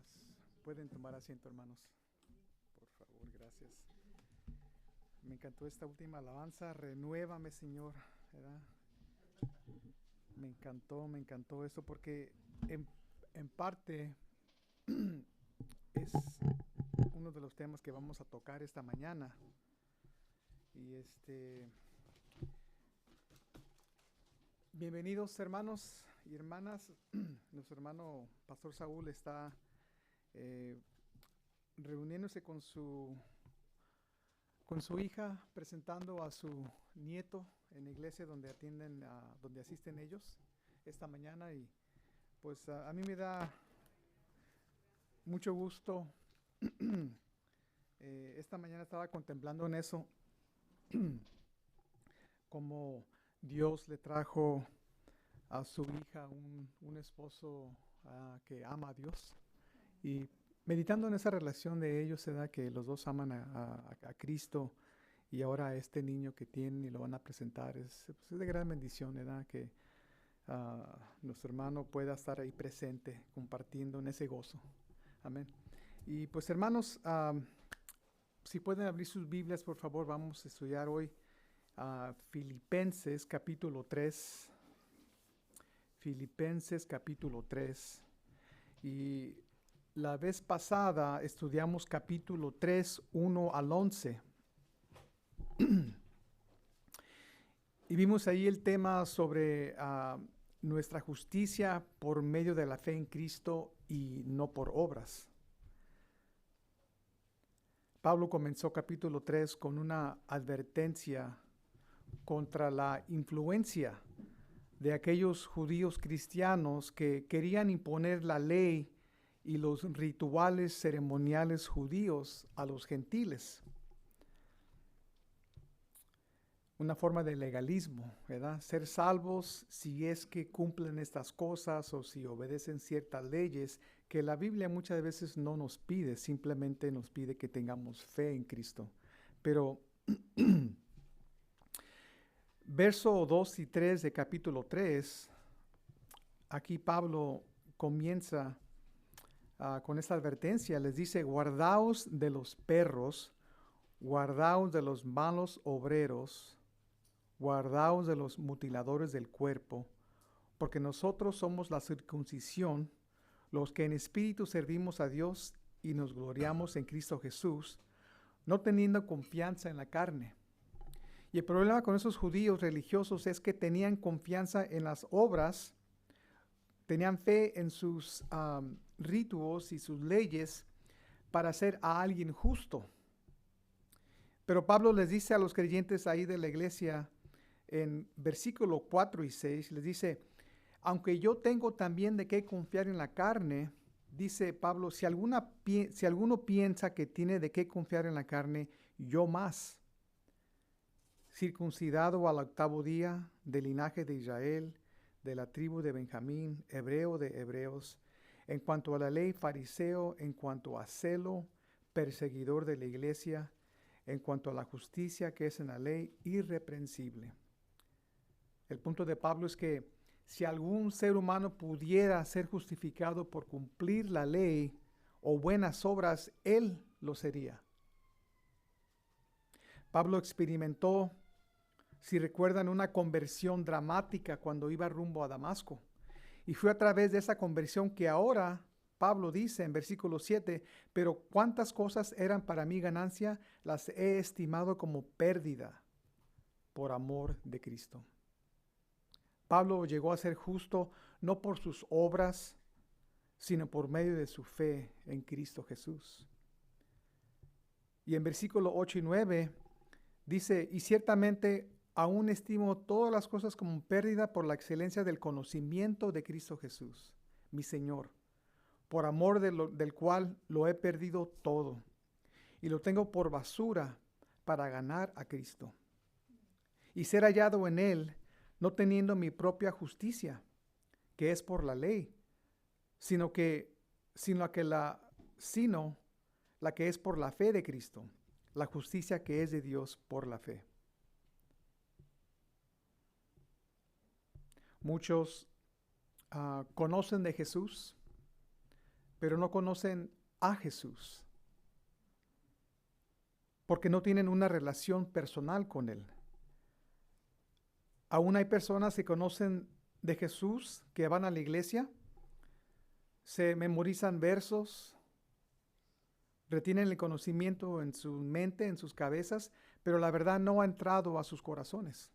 días. Pueden tomar asiento, hermanos. Por favor, gracias. Me encantó esta última alabanza. Renuévame, Señor. ¿Verdad? Me encantó esto porque en parte es uno de los temas que vamos a tocar esta mañana. Y bienvenidos, hermanos y hermanas. Nuestro hermano Pastor Saúl está reuniéndose con su hija, presentando a su nieto en la iglesia donde donde asisten ellos esta mañana. Y pues a mí me da mucho gusto. Esta mañana estaba contemplando en eso, como Dios le trajo a su hija un esposo que ama a Dios, y meditando en esa relación de ellos, se da que los dos aman a Cristo, y ahora este niño que tienen y lo van a presentar pues, es de gran bendición, ¿verdad? Que nuestro hermano pueda estar ahí presente, compartiendo en ese gozo. Amén. Y pues, hermanos, si pueden abrir sus Biblias, por favor, vamos a estudiar hoy Filipenses capítulo 3. Filipenses capítulo 3. Y la vez pasada estudiamos capítulo 3, 1 al 11. Y vimos ahí el tema sobre nuestra justicia por medio de la fe en Cristo y no por obras. Pablo comenzó capítulo 3 con una advertencia contra la influencia de aquellos judíos cristianos que querían imponer la ley y los rituales ceremoniales judíos a los gentiles. Una forma de legalismo, ¿verdad? Ser salvos si es que cumplen estas cosas o si obedecen ciertas leyes que la Biblia muchas veces no nos pide, simplemente nos pide que tengamos fe en Cristo. Pero verso 2 y 3 de capítulo 3, aquí Pablo comienza con esta advertencia. Les dice: guardaos de los perros, guardaos de los malos obreros, guardaos de los mutiladores del cuerpo, porque nosotros somos la circuncisión, los que en espíritu servimos a Dios y nos gloriamos en Cristo Jesús, no teniendo confianza en la carne. Y el problema con esos judíos religiosos es que tenían confianza en las obras, tenían fe en sus ritos y sus leyes para hacer a alguien justo. Pero Pablo les dice a los creyentes ahí de la iglesia, en versículo 4 y 6, les dice: aunque yo tengo también de qué confiar en la carne, dice Pablo, si alguno piensa que tiene de qué confiar en la carne, yo más. Circuncidado al 8º día, del linaje de Israel, de la tribu de Benjamín, hebreo de hebreos, en cuanto a la ley, fariseo, en cuanto a celo, perseguidor de la iglesia, en cuanto a la justicia que es en la ley, irreprensible. El punto de Pablo es que si algún ser humano pudiera ser justificado por cumplir la ley o buenas obras, él lo sería. Pablo experimentó, si recuerdan, una conversión dramática cuando iba rumbo a Damasco. Y fue a través de esa conversión que ahora Pablo dice en versículo 7, pero cuántas cosas eran para mí ganancia, las he estimado como pérdida por amor de Cristo. Pablo llegó a ser justo no por sus obras, sino por medio de su fe en Cristo Jesús. Y en versículo 8 y 9 dice: y ciertamente aún estimo todas las cosas como pérdida por la excelencia del conocimiento de Cristo Jesús, mi Señor, por amor del cual lo he perdido todo, y lo tengo por basura para ganar a Cristo, y ser hallado en él, no teniendo mi propia justicia, que es por la ley, sino la que es por la fe de Cristo, la justicia que es de Dios por la fe. Muchos conocen de Jesús, pero no conocen a Jesús, porque no tienen una relación personal con Él. Aún hay personas que conocen de Jesús, que van a la iglesia, se memorizan versos, retienen el conocimiento en su mente, en sus cabezas, pero la verdad no ha entrado a sus corazones.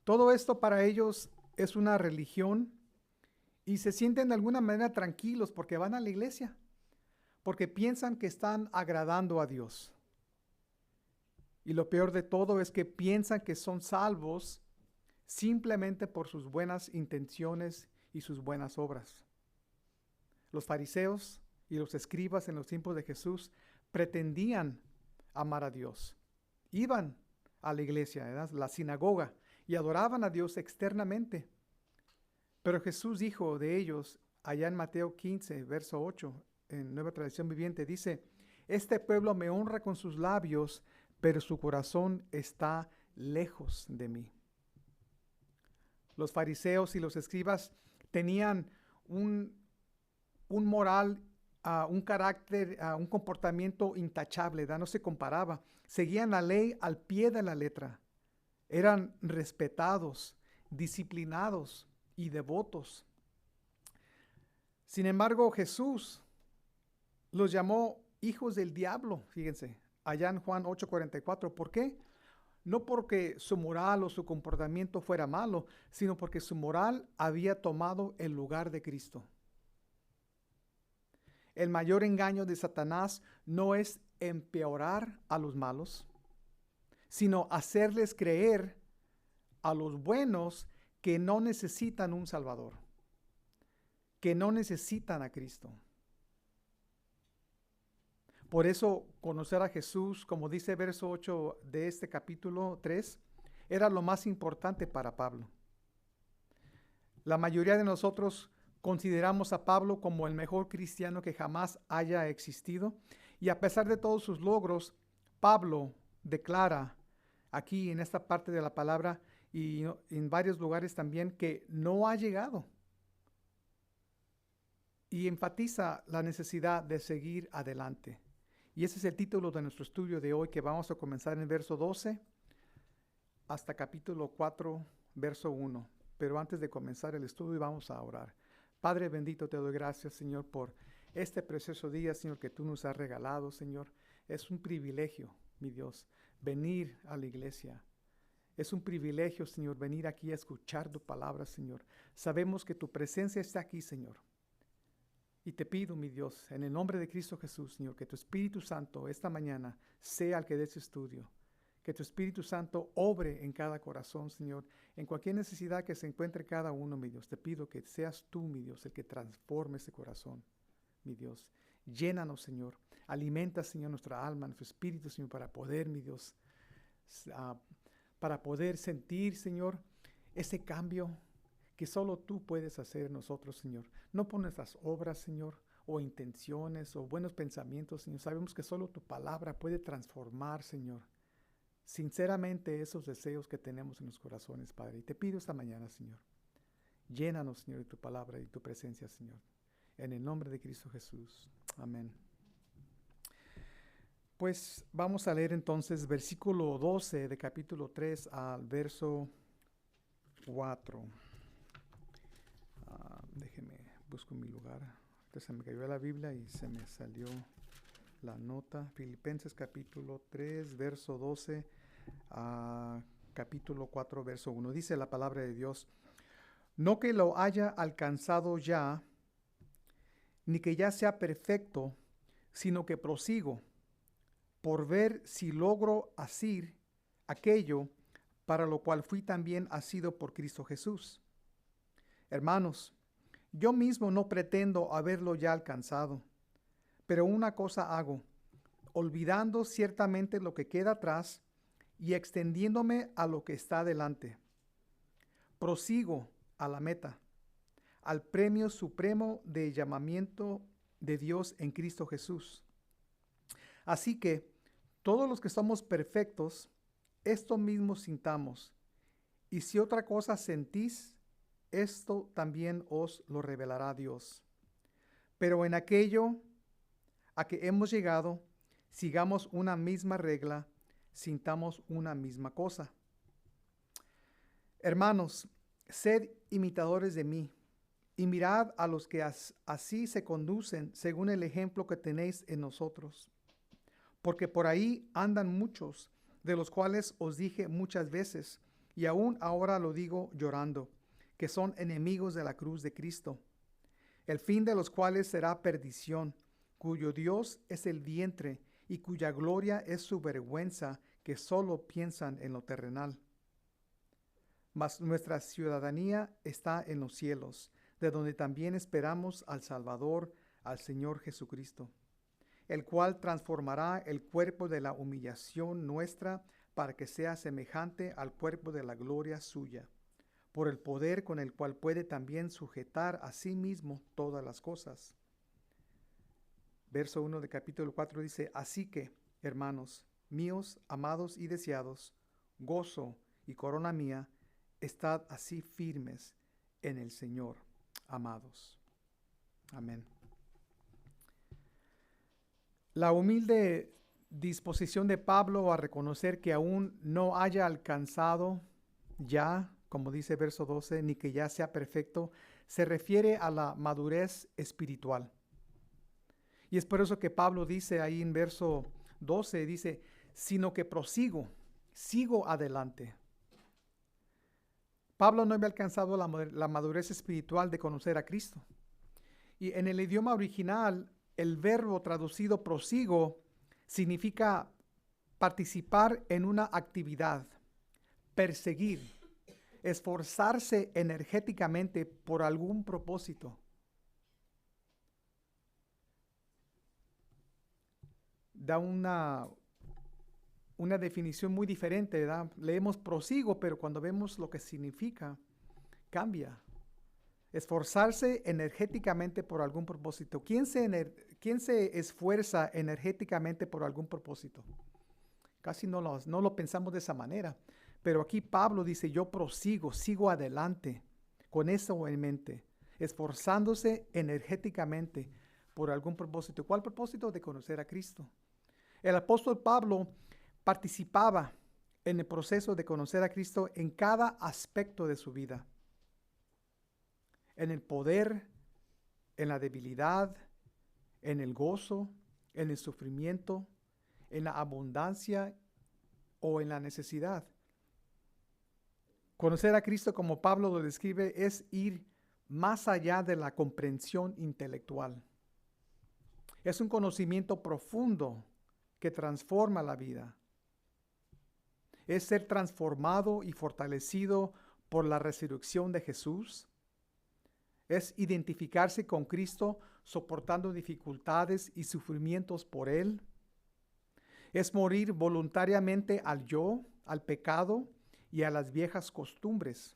Todo esto para ellos es una religión y se sienten de alguna manera tranquilos porque van a la iglesia, porque piensan que están agradando a Dios. Y lo peor de todo es que piensan que son salvos simplemente por sus buenas intenciones y sus buenas obras. Los fariseos y los escribas en los tiempos de Jesús pretendían amar a Dios. Iban a la iglesia, ¿verdad?, la sinagoga, y adoraban a Dios externamente. Pero Jesús dijo de ellos, allá en Mateo 15, verso 8, en Nueva Tradición Viviente, dice: este pueblo me honra con sus labios, pero su corazón está lejos de mí. Los fariseos y los escribas tenían un moral, un carácter, un comportamiento intachable, ¿verdad? No se comparaba. Seguían la ley al pie de la letra. Eran respetados, disciplinados y devotos. Sin embargo, Jesús los llamó hijos del diablo, fíjense, allá en Juan 8:44. ¿Por qué? No porque su moral o su comportamiento fuera malo, sino porque su moral había tomado el lugar de Cristo. El mayor engaño de Satanás no es empeorar a los malos, sino hacerles creer a los buenos que no necesitan un Salvador, que no necesitan a Cristo. Por eso, conocer a Jesús, como dice verso 8 de este capítulo 3, era lo más importante para Pablo. La mayoría de nosotros consideramos a Pablo como el mejor cristiano que jamás haya existido, y a pesar de todos sus logros, Pablo declara aquí en esta parte de la palabra y en varios lugares también que no ha llegado, y enfatiza la necesidad de seguir adelante. Y ese es el título de nuestro estudio de hoy, que vamos a comenzar en verso 12 hasta capítulo 4, verso 1. Pero antes de comenzar el estudio vamos a orar. Padre bendito, te doy gracias, Señor, por este precioso día, Señor, que tú nos has regalado, Señor. Es un privilegio, mi Dios, venir a la iglesia. Es un privilegio, Señor, venir aquí a escuchar tu palabra, Señor. Sabemos que tu presencia está aquí, Señor. Y te pido, mi Dios, en el nombre de Cristo Jesús, Señor, que tu Espíritu Santo esta mañana sea el que dé este estudio. Que tu Espíritu Santo obre en cada corazón, Señor, en cualquier necesidad que se encuentre cada uno, mi Dios. Te pido que seas tú, mi Dios, el que transforme ese corazón, mi Dios. Llénanos, Señor. Alimenta, Señor, nuestra alma, nuestro espíritu, Señor, para poder, mi Dios, para poder sentir, Señor, ese cambio que solo tú puedes hacer en nosotros, Señor. No por nuestras obras, Señor, o intenciones, o buenos pensamientos, Señor. Sabemos que solo tu palabra puede transformar, Señor, sinceramente esos deseos que tenemos en los corazones, Padre. Y te pido esta mañana, Señor, llénanos, Señor, de tu palabra y tu presencia, Señor. En el nombre de Cristo Jesús. Amén. Pues vamos a leer entonces versículo 12 de capítulo 3 al verso 4. Déjeme, busco mi lugar. Ahorita se me cayó la Biblia y se me salió la nota. Filipenses capítulo 3, verso 12 a capítulo 4, verso 1. Dice la palabra de Dios: no que lo haya alcanzado ya, ni que ya sea perfecto, sino que prosigo por ver si logro asir aquello para lo cual fui también asido por Cristo Jesús. Hermanos, yo mismo no pretendo haberlo ya alcanzado, pero una cosa hago, olvidando ciertamente lo que queda atrás y extendiéndome a lo que está delante. Prosigo a la meta, al premio supremo de llamamiento de Dios en Cristo Jesús. Así que todos los que somos perfectos, esto mismo sintamos, y si otra cosa sentís, esto también os lo revelará Dios. Pero en aquello a que hemos llegado, sigamos una misma regla, sintamos una misma cosa. Hermanos, sed imitadores de mí, y mirad a los que así se conducen según el ejemplo que tenéis en nosotros. Porque por ahí andan muchos, de los cuales os dije muchas veces, y aún ahora lo digo llorando, que son enemigos de la cruz de Cristo, el fin de los cuales será perdición, cuyo Dios es el vientre, y cuya gloria es su vergüenza, que solo piensan en lo terrenal. Mas nuestra ciudadanía está en los cielos, de donde también esperamos al Salvador, al Señor Jesucristo, el cual transformará el cuerpo de la humillación nuestra para que sea semejante al cuerpo de la gloria suya, por el poder con el cual puede también sujetar a sí mismo todas las cosas. Verso 1 de capítulo 4 dice, así que, hermanos míos, amados y deseados, gozo y corona mía, estad así firmes en el Señor, amados. Amén. La humilde disposición de Pablo a reconocer que aún no haya alcanzado ya, como dice verso 12, ni que ya sea perfecto, se refiere a la madurez espiritual. Y es por eso que Pablo dice ahí en verso 12, dice, sino que prosigo, sigo adelante. Pablo no había alcanzado la madurez espiritual de conocer a Cristo. Y en el idioma original, el verbo traducido prosigo significa participar en una actividad, perseguir, esforzarse energéticamente por algún propósito. Da una definición muy diferente, ¿verdad? Leemos prosigo, pero cuando vemos lo que significa, cambia. Esforzarse energéticamente por algún propósito. ¿Quién se esfuerza energéticamente por algún propósito? Casi no lo pensamos de esa manera. Pero aquí Pablo dice, yo prosigo, sigo adelante, con eso en mente, esforzándose energéticamente por algún propósito. ¿Cuál propósito? De conocer a Cristo. El apóstol Pablo participaba en el proceso de conocer a Cristo en cada aspecto de su vida. En el poder, en la debilidad, en el gozo, en el sufrimiento, en la abundancia o en la necesidad. Conocer a Cristo, como Pablo lo describe, es ir más allá de la comprensión intelectual. Es un conocimiento profundo que transforma la vida. Es ser transformado y fortalecido por la resurrección de Jesús. Es identificarse con Cristo soportando dificultades y sufrimientos por Él. Es morir voluntariamente al yo, al pecado y a las viejas costumbres.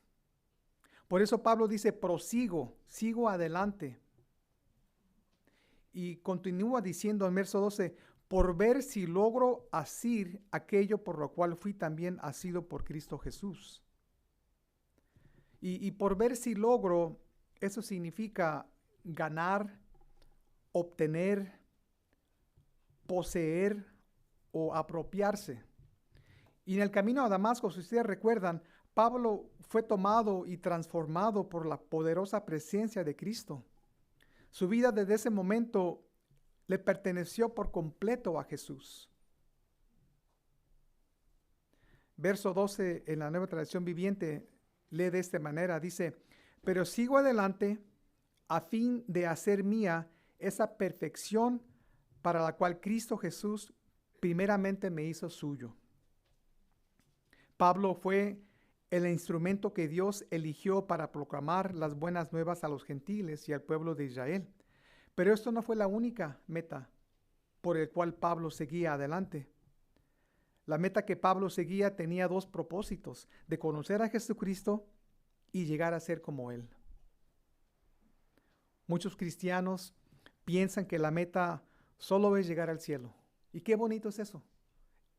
Por eso Pablo dice, prosigo, sigo adelante. Y continúa diciendo en verso 12, por ver si logro asir aquello por lo cual fui también asido por Cristo Jesús. Y por ver si logro, eso significa ganar, obtener, poseer o apropiarse. Y en el camino a Damasco, si ustedes recuerdan, Pablo fue tomado y transformado por la poderosa presencia de Cristo. Su vida desde ese momento le perteneció por completo a Jesús. Verso 12 en la Nueva Traducción Viviente lee de esta manera, dice, pero sigo adelante a fin de hacer mía esa perfección para la cual Cristo Jesús primeramente me hizo suyo. Pablo fue el instrumento que Dios eligió para proclamar las buenas nuevas a los gentiles y al pueblo de Israel. Pero esto no fue la única meta por el cual Pablo seguía adelante. La meta que Pablo seguía tenía dos propósitos: de conocer a Jesucristo y llegar a ser como Él. Muchos cristianos piensan que la meta solo es llegar al cielo. Y qué bonito es eso,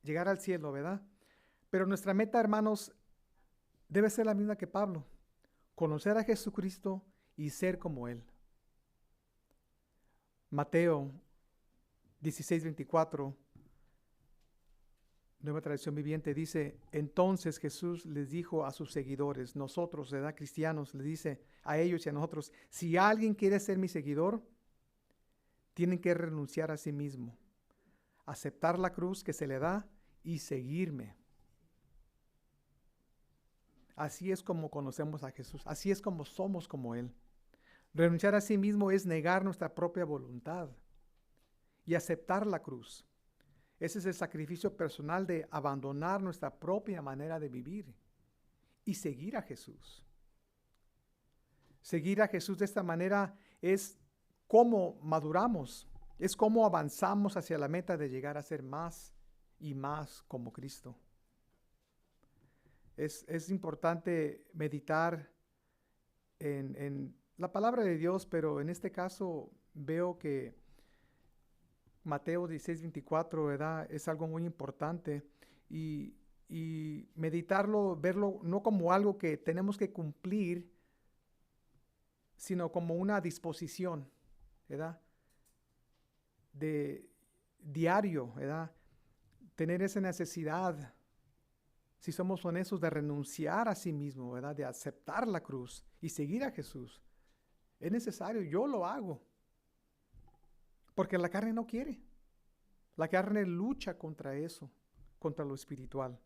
llegar al cielo, ¿verdad? Pero nuestra meta, hermanos, debe ser la misma que Pablo: conocer a Jesucristo y ser como Él. Mateo 16:24, Nueva Traducción Viviente, dice: entonces Jesús les dijo a sus seguidores, nosotros, ¿verdad? Cristianos, les dice a ellos y a nosotros: si alguien quiere ser mi seguidor, tienen que renunciar a sí mismo, aceptar la cruz que se le da y seguirme. Así es como conocemos a Jesús, así es como somos como Él. Renunciar a sí mismo es negar nuestra propia voluntad y aceptar la cruz. Ese es el sacrificio personal de abandonar nuestra propia manera de vivir y seguir a Jesús. Seguir a Jesús de esta manera es cómo maduramos, es cómo avanzamos hacia la meta de llegar a ser más y más como Cristo. Es importante meditar en la palabra de Dios, pero en este caso veo que Mateo 16:24, ¿verdad? Es algo muy importante y meditarlo, verlo no como algo que tenemos que cumplir, sino como una disposición, ¿verdad? De diario, ¿verdad? Tener esa necesidad, si somos honestos, de renunciar a sí mismo, ¿verdad? De aceptar la cruz y seguir a Jesús. Es necesario, yo lo hago. Porque la carne no quiere. La carne lucha contra eso, contra lo espiritual.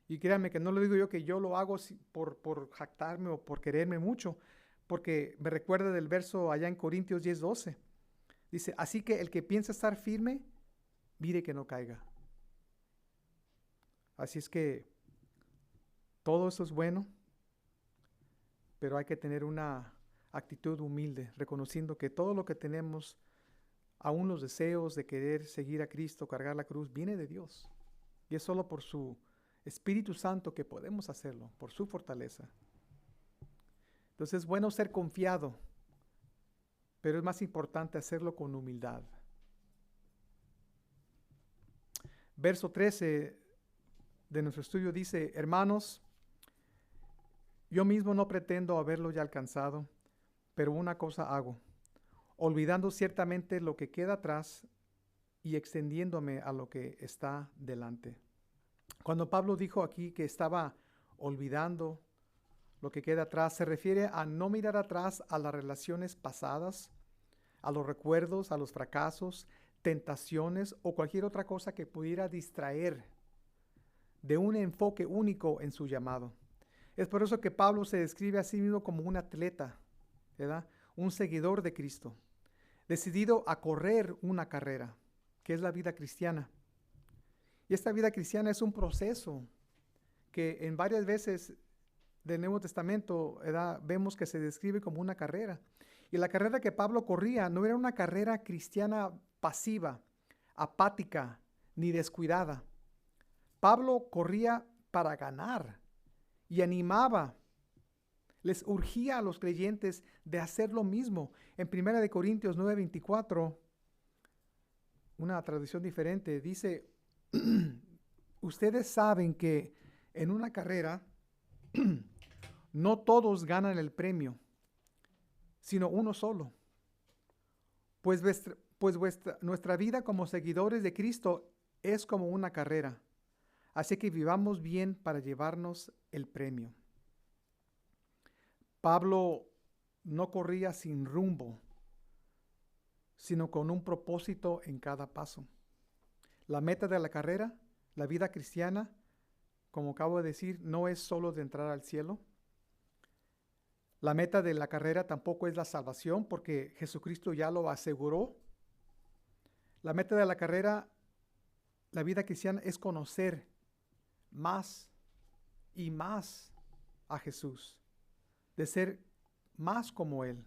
Y créanme que no lo digo yo que yo lo hago por jactarme o por quererme mucho, porque me recuerda del verso allá en Corintios 10:12. Dice: así que el que piensa estar firme, mire que no caiga. Así es que todo eso es bueno, pero hay que tener una actitud humilde, reconociendo que todo lo que tenemos, aún los deseos de querer seguir a Cristo, cargar la cruz, viene de Dios. Y es solo por su Espíritu Santo que podemos hacerlo, por su fortaleza. Entonces es bueno ser confiado, pero es más importante hacerlo con humildad. Verso 13 de nuestro estudio dice: hermanos, yo mismo no pretendo haberlo ya alcanzado, pero una cosa hago, olvidando ciertamente lo que queda atrás y extendiéndome a lo que está delante. Cuando Pablo dijo aquí que estaba olvidando lo que queda atrás, se refiere a no mirar atrás a las relaciones pasadas, a los recuerdos, a los fracasos, tentaciones o cualquier otra cosa que pudiera distraer de un enfoque único en su llamado. Es por eso que Pablo se describe a sí mismo como un atleta, ¿verdad? Un seguidor de Cristo, decidido a correr una carrera, que es la vida cristiana. Y esta vida cristiana es un proceso que en varias veces del Nuevo Testamento, ¿verdad?, vemos que se describe como una carrera. Y la carrera que Pablo corría no era una carrera cristiana pasiva, apática, ni descuidada. Pablo corría para ganar y animaba, les urgía a los creyentes de hacer lo mismo. En 1 Corintios 9:24, una traducción diferente, dice: ustedes saben que en una carrera no todos ganan el premio, sino uno solo. Pues nuestra vida como seguidores de Cristo es como una carrera. Así que vivamos bien para llevarnos el premio. Pablo no corría sin rumbo, sino con un propósito en cada paso. La meta de la carrera, la vida cristiana, como acabo de decir, no es solo de entrar al cielo. La meta de la carrera tampoco es la salvación, porque Jesucristo ya lo aseguró. La meta de la carrera, la vida cristiana, es conocer más y más a Jesús, de ser más como Él.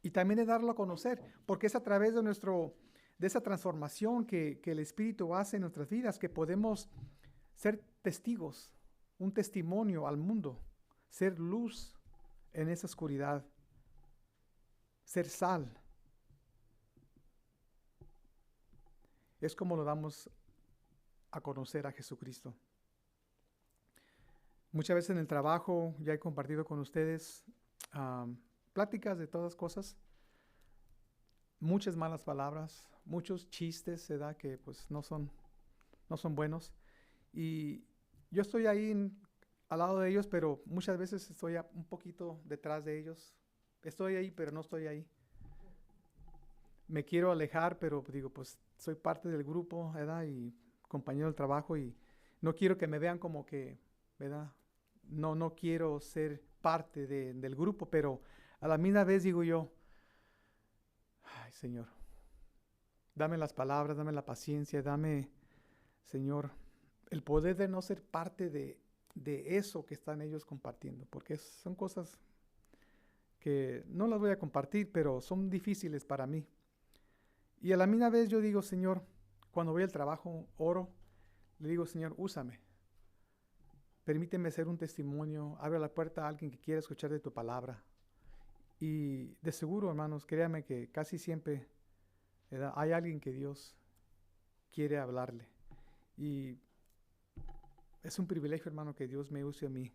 Y también de darlo a conocer, porque es a través de esa transformación que el Espíritu hace en nuestras vidas que podemos ser testigos, un testimonio al mundo, ser luz en esa oscuridad, ser sal. Es como lo damos a conocer a Jesucristo. Muchas veces en el trabajo, ya he compartido con ustedes, pláticas de todas cosas, muchas malas palabras, muchos chistes, ¿verdad? Que pues no son buenos. Y yo estoy ahí al lado de ellos, pero muchas veces estoy un poquito detrás de ellos. Estoy ahí, pero no estoy ahí. Me quiero alejar, pero digo, pues soy parte del grupo, ¿verdad? Y compañero del trabajo, y no quiero que me vean como que, ¿verdad? No quiero ser parte del grupo, pero a la misma vez digo yo, ay, Señor, dame las palabras, dame la paciencia, dame, Señor, el poder de no ser parte de eso que están ellos compartiendo, porque son cosas que no las voy a compartir, pero son difíciles para mí. Y a la misma vez yo digo, Señor, cuando voy al trabajo, oro, le digo, Señor, úsame. Permíteme ser un testimonio, abre la puerta a alguien que quiera escuchar de tu palabra. Y de seguro, hermanos, créanme que casi siempre, ¿verdad?, hay alguien que Dios quiere hablarle. Y es un privilegio, hermano, que Dios me use a mí.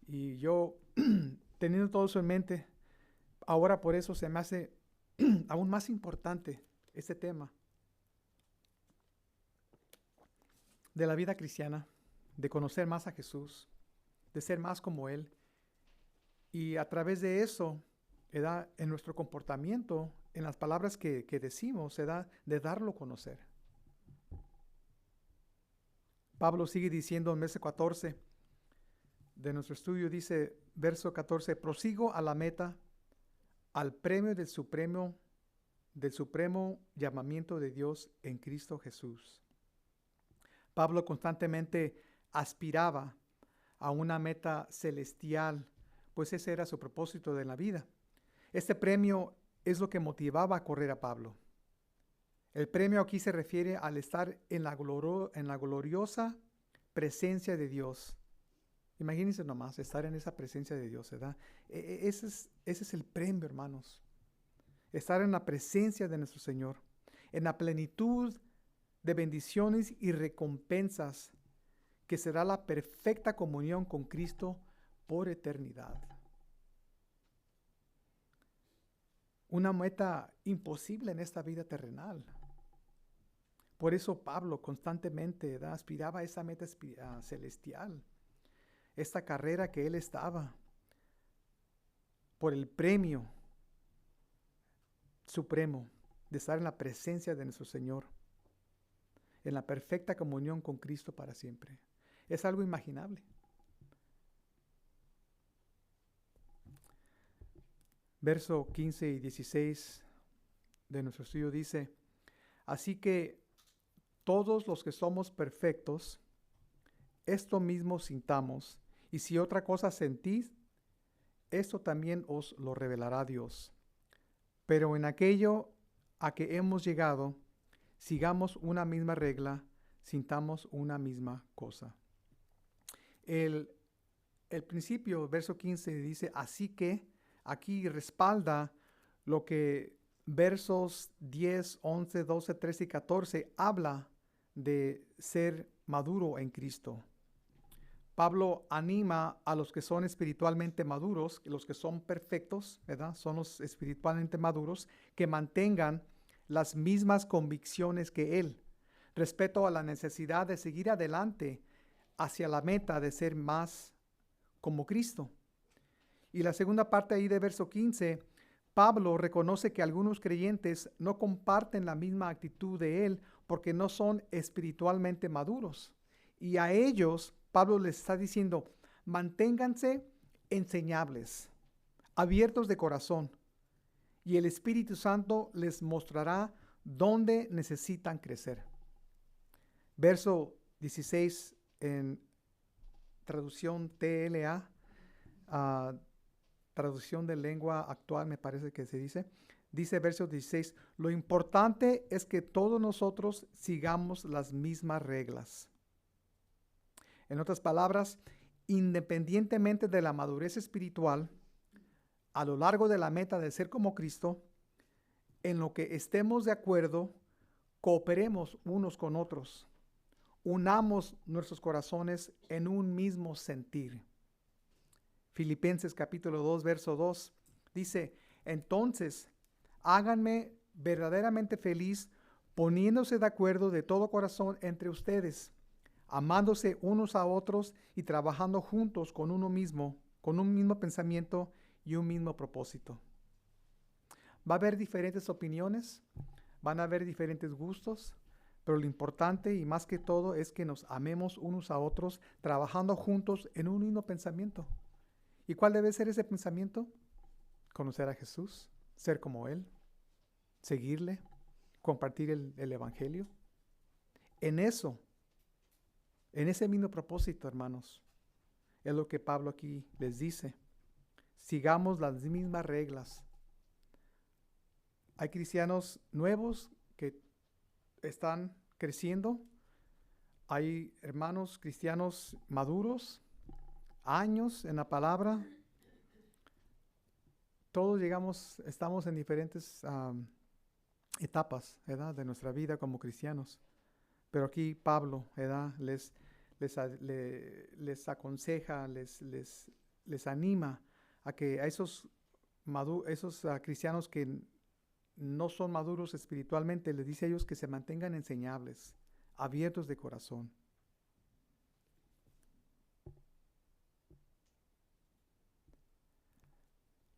Y yo, teniendo todo eso en mente, ahora por eso se me hace aún más importante este tema de la vida cristiana, de conocer más a Jesús, de ser más como Él. Y a través de eso, ¿verdad?, en nuestro comportamiento, en las palabras que decimos, ¿verdad?, de darlo a conocer. Pablo sigue diciendo en verso 14 de nuestro estudio, dice, verso 14, prosigo a la meta, al premio del supremo llamamiento de Dios en Cristo Jesús. Pablo constantemente aspiraba a una meta celestial, pues ese era su propósito de la vida. Este premio es lo que motivaba a correr a Pablo. El premio aquí se refiere al estar en la gloriosa presencia de Dios. Imagínense nomás, estar en esa presencia de Dios, ¿verdad? Ese es el premio, hermanos. Estar en la presencia de nuestro Señor, en la plenitud de bendiciones y recompensas, que será la perfecta comunión con Cristo por eternidad. Una meta imposible en esta vida terrenal. Por eso Pablo constantemente aspiraba a esa meta celestial, esta carrera que él estaba, por el premio supremo de estar en la presencia de nuestro Señor, en la perfecta comunión con Cristo para siempre. Es algo imaginable. Verso 15 y 16 de nuestro estudio dice, así que todos los que somos perfectos, esto mismo sintamos, y si otra cosa sentís, esto también os lo revelará Dios. Pero en aquello a que hemos llegado, sigamos una misma regla, sintamos una misma cosa. El principio, verso 15, dice, así que, aquí respalda lo que versos 10, 11, 12, 13 y 14 habla de ser maduro en Cristo. Pablo anima a los que son espiritualmente maduros, los que son perfectos, ¿verdad? Son los espiritualmente maduros, que mantengan las mismas convicciones que él, respecto a la necesidad de seguir adelante hacia la meta de ser más como Cristo. Y la segunda parte ahí de verso 15, Pablo reconoce que algunos creyentes no comparten la misma actitud de él porque no son espiritualmente maduros. Y a ellos, Pablo les está diciendo, manténganse enseñables, abiertos de corazón, y el Espíritu Santo les mostrará dónde necesitan crecer. Verso 16 en traducción TLA, traducción de lengua actual, me parece que se dice verso 16, lo importante es que todos nosotros sigamos las mismas reglas. En otras palabras, independientemente de la madurez espiritual, a lo largo de la meta de ser como Cristo, en lo que estemos de acuerdo, cooperemos unos con otros, unamos nuestros corazones en un mismo sentir. Filipenses capítulo 2, verso 2 Dice, entonces, háganme verdaderamente feliz poniéndose de acuerdo de todo corazón entre ustedes, amándose unos a otros y trabajando juntos con uno mismo, con un mismo pensamiento y un mismo propósito. Va a haber diferentes opiniones, van a haber diferentes gustos, pero lo importante y más que todo es que nos amemos unos a otros, trabajando juntos en un mismo pensamiento. ¿Y cuál debe ser ese pensamiento? Conocer a Jesús, ser como Él, seguirle, compartir el Evangelio. En eso, en ese mismo propósito, hermanos, es lo que Pablo aquí les dice. Sigamos las mismas reglas. Hay cristianos nuevos que están creciendo. Hay hermanos cristianos maduros, años en la palabra. Todos estamos en diferentes etapas, ¿verdad?, de nuestra vida como cristianos. Pero aquí Pablo, ¿verdad?, les aconseja, les anima a que a esos cristianos que no son maduros espiritualmente, les dice a ellos que se mantengan enseñables, abiertos de corazón.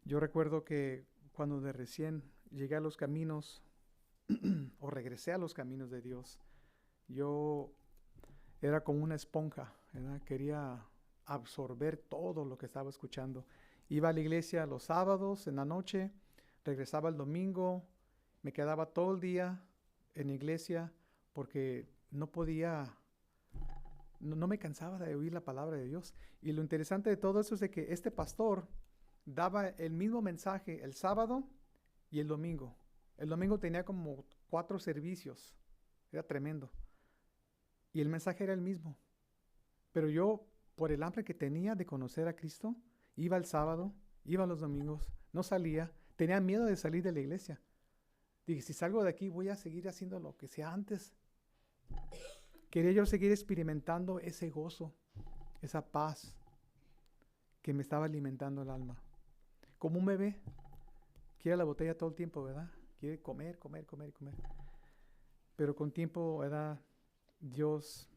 Yo recuerdo que cuando de recién llegué a los caminos o regresé a los caminos de Dios, yo era como una esponja, ¿verdad? Quería absorber todo lo que estaba escuchando. Iba a la iglesia los sábados en la noche, regresaba el domingo, me quedaba todo el día en la iglesia porque no podía, no me cansaba de oír la palabra de Dios. Y lo interesante de todo eso es de que este pastor daba el mismo mensaje el sábado y el domingo. El domingo tenía como 4 servicios, era tremendo. Y el mensaje era el mismo. Pero yo, por el hambre que tenía de conocer a Cristo, iba el sábado, iba los domingos, no salía, tenía miedo de salir de la iglesia. Dije, si salgo de aquí voy a seguir haciendo lo que sea antes. Quería yo seguir experimentando ese gozo, esa paz que me estaba alimentando el alma. Como un bebé, quiere la botella todo el tiempo, ¿verdad? Quiere comer, comer, comer, comer. Pero con tiempo, ¿verdad?, Dios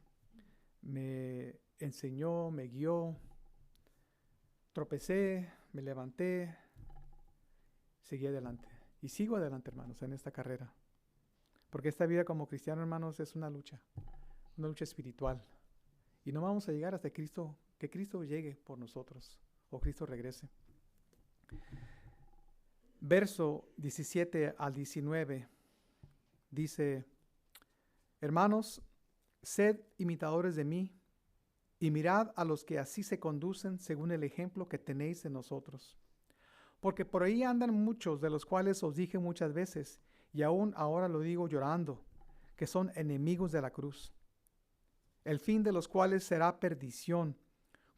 me enseñó, me guió, tropecé, me levanté, seguí adelante. Y sigo adelante, hermanos, en esta carrera. Porque esta vida como cristiano, hermanos, es una lucha espiritual. Y no vamos a llegar hasta que Cristo llegue por nosotros o Cristo regrese. Verso 17 al 19 dice, hermanos, sed imitadores de mí y mirad a los que así se conducen según el ejemplo que tenéis en nosotros. Porque por ahí andan muchos de los cuales os dije muchas veces, y aún ahora lo digo llorando, que son enemigos de la cruz, el fin de los cuales será perdición,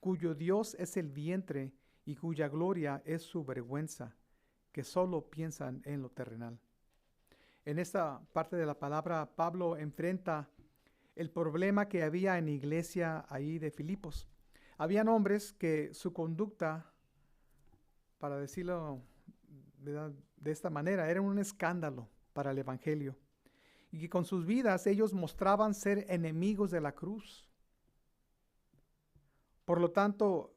cuyo Dios es el vientre y cuya gloria es su vergüenza, que solo piensan en lo terrenal. En esta parte de la palabra, Pablo enfrenta el problema que había en la iglesia ahí de Filipos. Habían hombres que su conducta, para decirlo de esta manera, era un escándalo para el evangelio. Y que con sus vidas ellos mostraban ser enemigos de la cruz. Por lo tanto,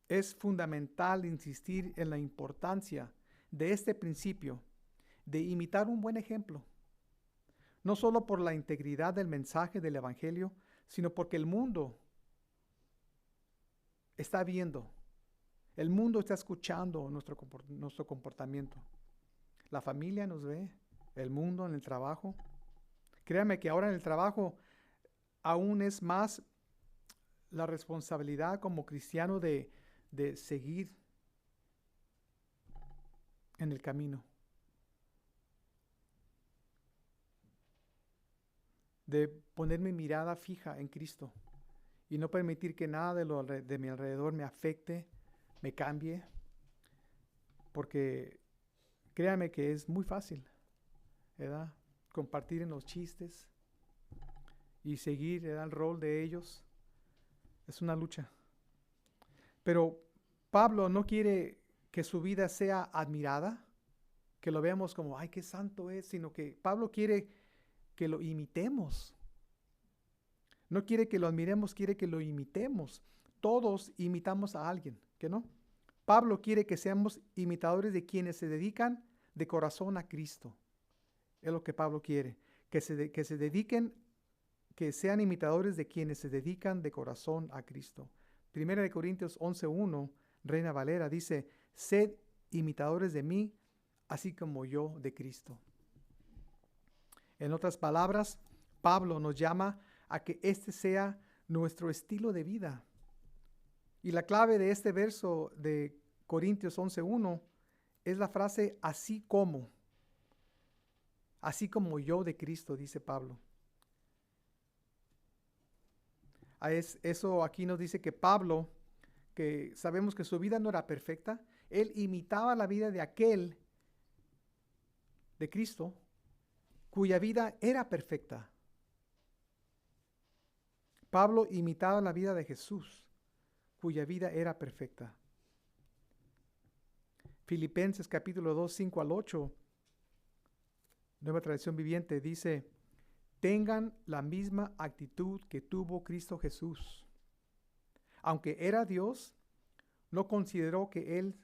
es fundamental insistir en la importancia de este principio, de imitar un buen ejemplo. No solo por la integridad del mensaje del evangelio, sino porque el mundo está viendo. El mundo está escuchando nuestro comportamiento. La familia nos ve, el mundo en el trabajo. Créame que ahora en el trabajo aún es más la responsabilidad como cristiano de seguir en el camino. De poner mi mirada fija en Cristo y no permitir que nada de mi alrededor me afecte, me cambie, porque créanme que es muy fácil, ¿verdad?, compartir en los chistes y seguir, ¿verdad?, el rol de ellos. Es una lucha. Pero Pablo no quiere que su vida sea admirada, que lo veamos como, ay, qué santo es, sino que Pablo quiere que lo imitemos. No quiere que lo admiremos, quiere que lo imitemos. Todos imitamos a alguien, ¿que no? Pablo quiere que seamos imitadores de quienes se dedican de corazón a Cristo. Es lo que Pablo quiere, que se dediquen, que sean imitadores de quienes se dedican de corazón a Cristo. Primera de Corintios 11:1, Reina Valera, dice, sed imitadores de mí, así como yo de Cristo. En otras palabras, Pablo nos llama a que este sea nuestro estilo de vida. Y la clave de este verso de Corintios 11:1 es la frase así como yo de Cristo, dice Pablo. Eso aquí nos dice que Pablo, que sabemos que su vida no era perfecta, él imitaba la vida de aquel, de Cristo, cuya vida era perfecta. Pablo imitaba la vida de Jesús, cuya vida era perfecta. Filipenses capítulo 2, 5 al 8, Nueva Traducción Viviente, dice, tengan la misma actitud que tuvo Cristo Jesús. Aunque era Dios, no consideró que él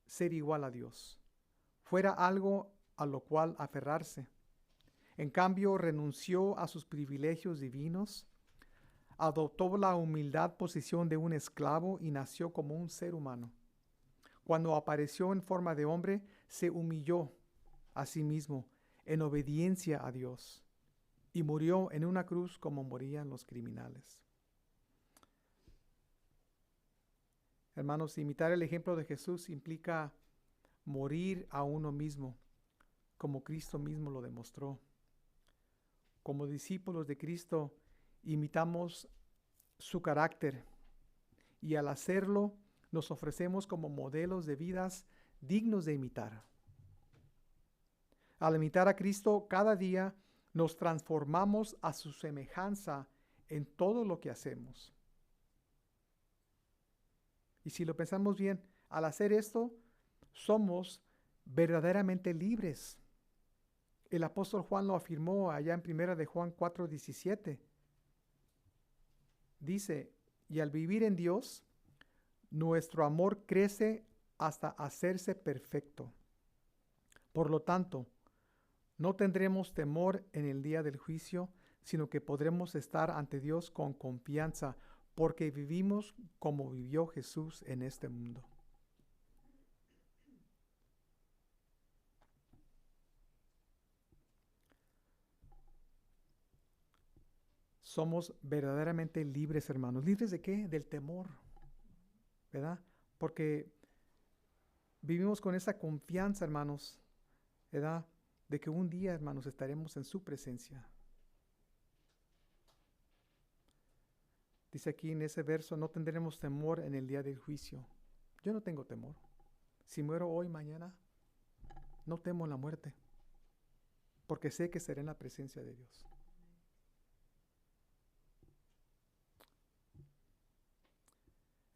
ser igual a Dios fuera algo a lo cual aferrarse. En cambio, renunció a sus privilegios divinos, adoptó la humildad posición de un esclavo y nació como un ser humano. Cuando apareció en forma de hombre, se humilló a sí mismo en obediencia a Dios y murió en una cruz como morían los criminales. Hermanos, imitar el ejemplo de Jesús implica morir a uno mismo, como Cristo mismo lo demostró. Como discípulos de Cristo, imitamos su carácter y al hacerlo nos ofrecemos como modelos de vidas dignos de imitar. Al imitar a Cristo cada día nos transformamos a su semejanza en todo lo que hacemos. Y si lo pensamos bien, al hacer esto, somos verdaderamente libres. El apóstol Juan lo afirmó allá en 1 de Juan 4:17. Dice, y al vivir en Dios, nuestro amor crece hasta hacerse perfecto. Por lo tanto, no tendremos temor en el día del juicio, sino que podremos estar ante Dios con confianza, porque vivimos como vivió Jesús en este mundo. Somos verdaderamente libres, hermanos. ¿Libres de qué? Del temor, ¿verdad? Porque vivimos con esa confianza, hermanos, ¿verdad? De que un día, hermanos, estaremos en su presencia. Dice aquí en ese verso, no tendremos temor en el día del juicio. Yo no tengo temor. Si muero hoy, mañana, no temo la muerte, porque sé que seré en la presencia de Dios.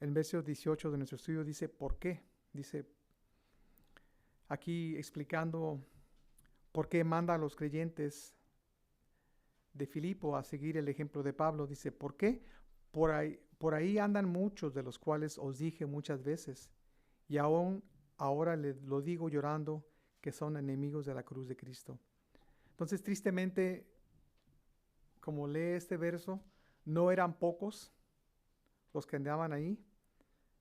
El verso 18 de nuestro estudio dice, ¿por qué? Dice, aquí explicando por qué manda a los creyentes de Filipo a seguir el ejemplo de Pablo. Dice, ¿por qué? Por ahí andan muchos de los cuales os dije muchas veces, y aún ahora les lo digo llorando, que son enemigos de la cruz de Cristo. Entonces, tristemente, como lee este verso, no eran pocos los que andaban ahí.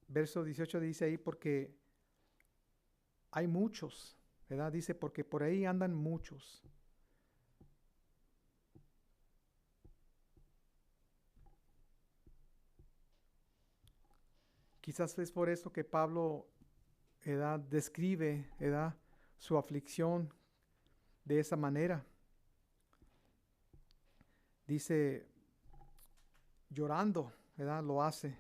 Verso 18 dice ahí, porque hay muchos, ¿verdad? Dice, porque por ahí andan muchos. Quizás es por eso que Pablo describe su aflicción de esa manera. Dice, llorando, ¿verdad? Lo hace,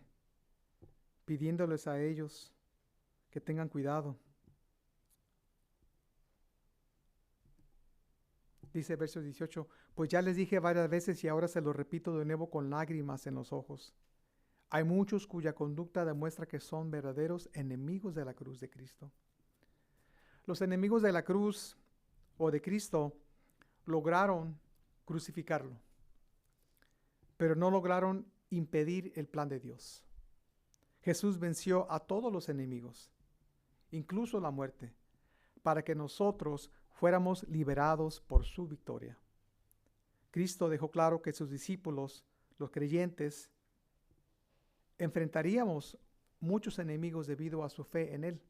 pidiéndoles a ellos que tengan cuidado. Dice verso 18, pues ya les dije varias veces y ahora se lo repito de nuevo con lágrimas en los ojos. Hay muchos cuya conducta demuestra que son verdaderos enemigos de la cruz de Cristo. Los enemigos de la cruz o de Cristo lograron crucificarlo, pero no lograron impedir el plan de Dios. Jesús venció a todos los enemigos, incluso la muerte, para que nosotros fuéramos liberados por su victoria. Cristo dejó claro que sus discípulos, los creyentes, enfrentaríamos muchos enemigos debido a su fe en Él.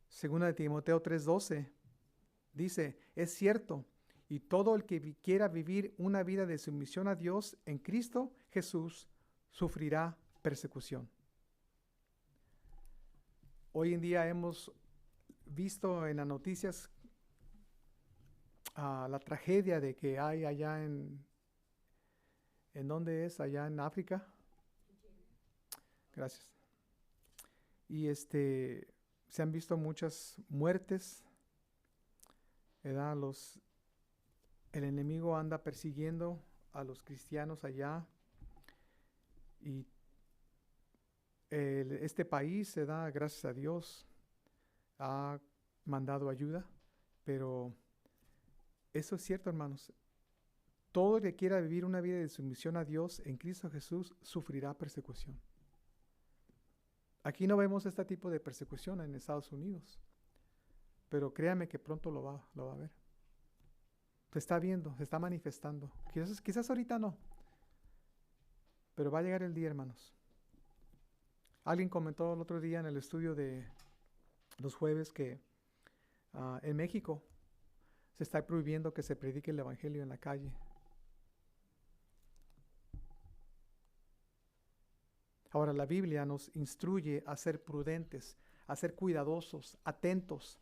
Según de Timoteo 3:12, dice, es cierto, y todo el que quiera vivir una vida de sumisión a Dios en Cristo Jesús sufrirá persecución. Hoy en día hemos visto en las noticias la tragedia de que hay allá ¿en dónde es? Allá en África. Gracias. Y se han visto muchas muertes, ¿verdad? El enemigo anda persiguiendo a los cristianos allá y este país, ¿verdad? Gracias a Dios, ha mandado ayuda, pero eso es cierto, hermanos. Todo el que quiera vivir una vida de sumisión a Dios en Cristo Jesús sufrirá persecución. Aquí no vemos este tipo de persecución en Estados Unidos, pero créame que pronto lo va a ver. Se está viendo, se está manifestando. Quizás ahorita no, pero va a llegar el día, hermanos. Alguien comentó el otro día en el estudio de los jueves que en México se está prohibiendo que se predique el evangelio en la calle. Ahora la Biblia nos instruye a ser prudentes, a ser cuidadosos, atentos,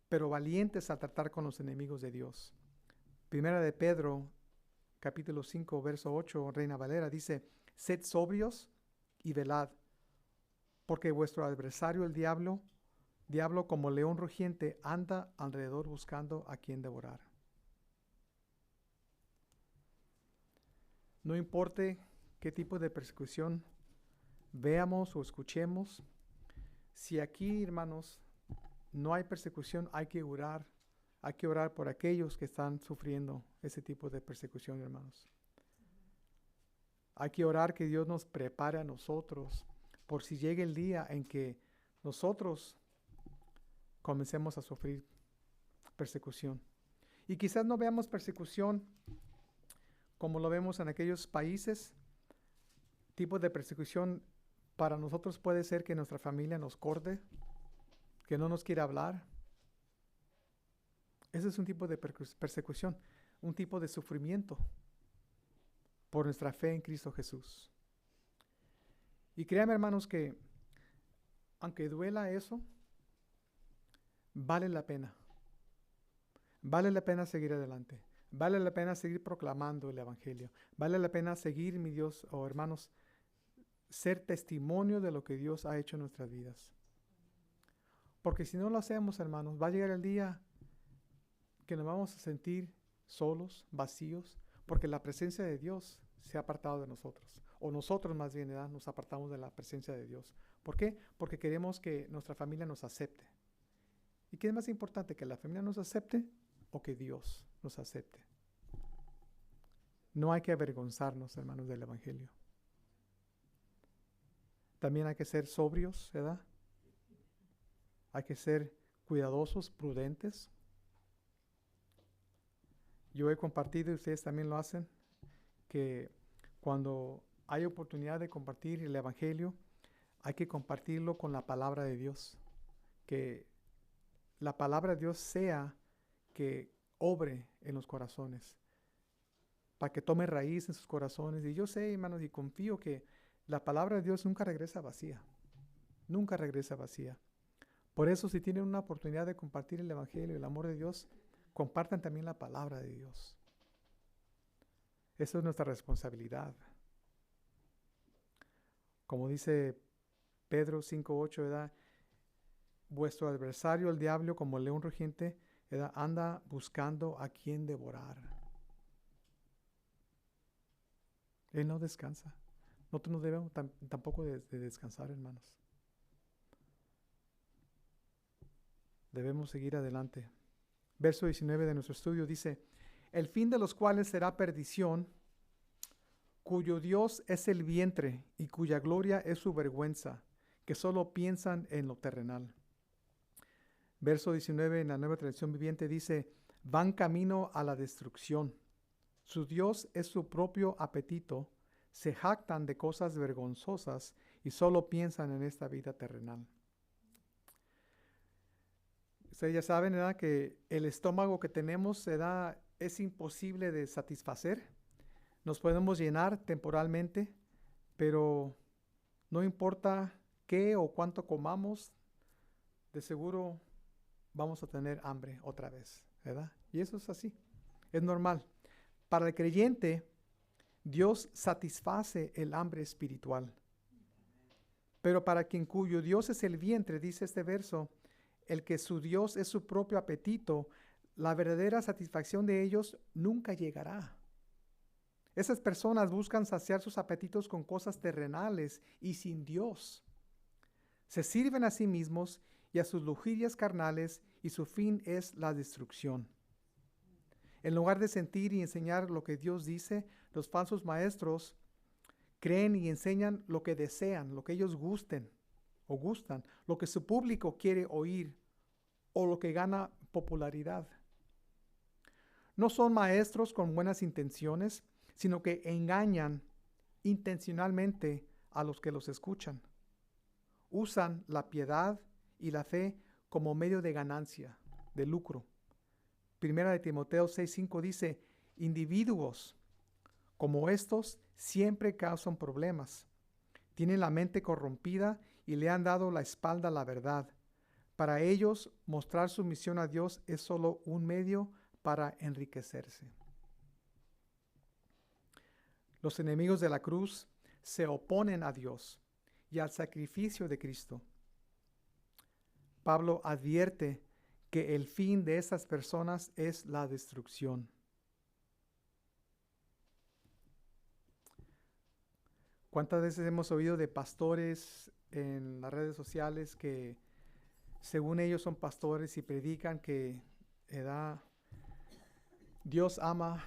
pero valientes a tratar con los enemigos de Dios. Primera de Pedro, capítulo 5, verso 8, Reina Valera, dice, sed sobrios y velad, porque vuestro adversario el diablo como león rugiente anda alrededor buscando a quien devorar. No importe qué tipo de persecución veamos o escuchemos, si aquí, hermanos, no hay persecución, hay que orar por aquellos que están sufriendo ese tipo de persecución, hermanos. Hay que orar que Dios nos prepare a nosotros por si llega el día en que nosotros comencemos a sufrir persecución. Y quizás no veamos persecución como lo vemos en aquellos países. Tipo de persecución para nosotros puede ser que nuestra familia nos corte, que no nos quiera hablar. Ese es un tipo de persecución, un tipo de sufrimiento por nuestra fe en Cristo Jesús. Y créanme, hermanos, que aunque duela eso, vale la pena. Vale la pena seguir adelante. Vale la pena seguir proclamando el Evangelio. Vale la pena seguir, mi Dios, hermanos, ser testimonio de lo que Dios ha hecho en nuestras vidas. Porque si no lo hacemos, hermanos, va a llegar el día que nos vamos a sentir solos, vacíos, porque la presencia de Dios se ha apartado de nosotros. O nosotros más bien, ¿verdad?, nos apartamos de la presencia de Dios. ¿Por qué? Porque queremos que nuestra familia nos acepte. ¿Y qué es más importante, que la familia nos acepte o que Dios nos acepte? No hay que avergonzarnos, hermanos, del Evangelio. También hay que ser sobrios, ¿verdad? Hay que ser cuidadosos, prudentes. Yo he compartido, y ustedes también lo hacen, que cuando hay oportunidad de compartir el Evangelio, hay que compartirlo con la palabra de Dios. Que la palabra de Dios sea que obre en los corazones, para que tome raíz en sus corazones. Y yo sé, hermanos, y confío que la palabra de Dios nunca regresa vacía. Nunca regresa vacía. Por eso, si tienen una oportunidad de compartir el Evangelio, el amor de Dios, compartan también la palabra de Dios. Eso es nuestra responsabilidad. Como dice Pedro 5:8, ¿verdad? Vuestro adversario, el diablo, como león rugiente, ¿verdad?, anda buscando a quien devorar. Él no descansa. Nosotros no debemos tampoco de descansar, hermanos. Debemos seguir adelante. Verso 19 de nuestro estudio dice, el fin de los cuales será perdición, cuyo Dios es el vientre y cuya gloria es su vergüenza, que solo piensan en lo terrenal. Verso 19 en la Nueva Traducción Viviente dice, van camino a la destrucción. Su Dios es su propio apetito, se jactan de cosas vergonzosas y solo piensan en esta vida terrenal. Ustedes ya saben, ¿verdad?, que el estómago que tenemos es imposible de satisfacer. Nos podemos llenar temporalmente, pero no importa qué o cuánto comamos, de seguro vamos a tener hambre otra vez, ¿verdad? Y eso es así, es normal. Para el creyente, Dios satisface el hambre espiritual. Pero para quien cuyo Dios es el vientre, dice este verso, el que su Dios es su propio apetito, la verdadera satisfacción de ellos nunca llegará. Esas personas buscan saciar sus apetitos con cosas terrenales y sin Dios. Se sirven a sí mismos y a sus lujurias carnales y su fin es la destrucción. En lugar de sentir y enseñar lo que Dios dice, los falsos maestros creen y enseñan lo que desean, lo que ellos gusten o gustan, lo que su público quiere oír o lo que gana popularidad. No son maestros con buenas intenciones, sino que engañan intencionalmente a los que los escuchan. Usan la piedad y la fe como medio de ganancia, de lucro. Primera de Timoteo 6:5 dice, individuos como estos siempre causan problemas. Tienen la mente corrompida y le han dado la espalda a la verdad. Para ellos, mostrar sumisión a Dios es solo un medio para enriquecerse. Los enemigos de la cruz se oponen a Dios y al sacrificio de Cristo. Pablo advierte que el fin de esas personas es la destrucción. ¿Cuántas veces hemos oído de pastores en las redes sociales que según ellos son pastores y predican que Dios ama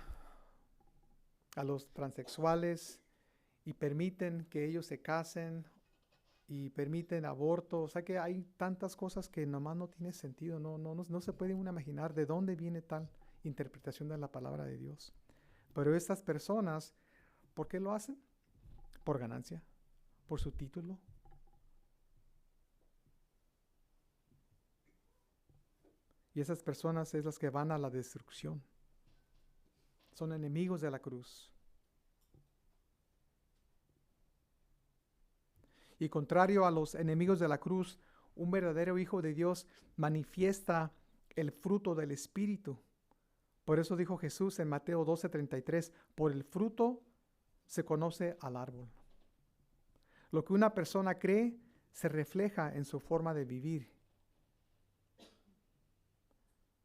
a los transexuales y permiten que ellos se casen y permiten aborto? O sea que hay tantas cosas que nomás no tiene sentido, no se puede uno imaginar de dónde viene tal interpretación de la palabra de Dios. Pero estas personas, ¿por qué lo hacen? Por ganancia, por su título. Y esas personas es las que van a la destrucción. Son enemigos de la cruz. Y contrario a los enemigos de la cruz, un verdadero hijo de Dios manifiesta el fruto del Espíritu. Por eso dijo Jesús en Mateo 12:33, por el fruto se conoce al árbol. Lo que una persona cree se refleja en su forma de vivir.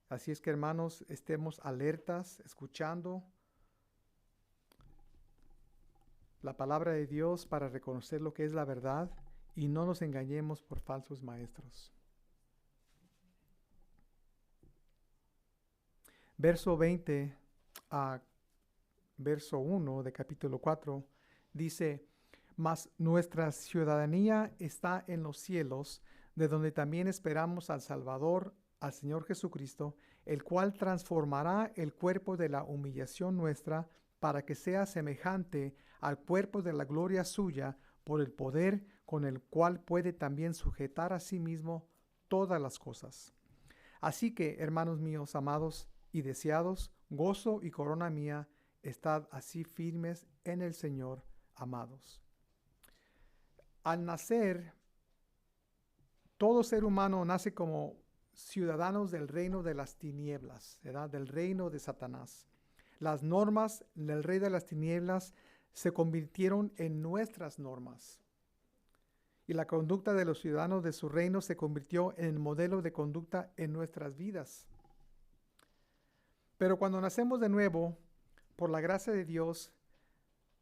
Así es que, hermanos, estemos alertas, escuchando la palabra de Dios para reconocer lo que es la verdad y no nos engañemos por falsos maestros. Verso 20 a verso 1 de capítulo 4 dice, mas nuestra ciudadanía está en los cielos, de donde también esperamos al Salvador, al Señor Jesucristo, el cual transformará el cuerpo de la humillación nuestra para que sea semejante al cuerpo de la gloria suya por el poder con el cual puede también sujetar a sí mismo todas las cosas. Así que, hermanos míos, amados y deseados, gozo y corona mía, estad así firmes en el Señor, amados. Al nacer, todo ser humano nace como ciudadanos del reino de las tinieblas, ¿verdad? Del reino de Satanás. Las normas del rey de las tinieblas se convirtieron en nuestras normas. Y la conducta de los ciudadanos de su reino se convirtió en el modelo de conducta en nuestras vidas. Pero cuando nacemos de nuevo, por la gracia de Dios,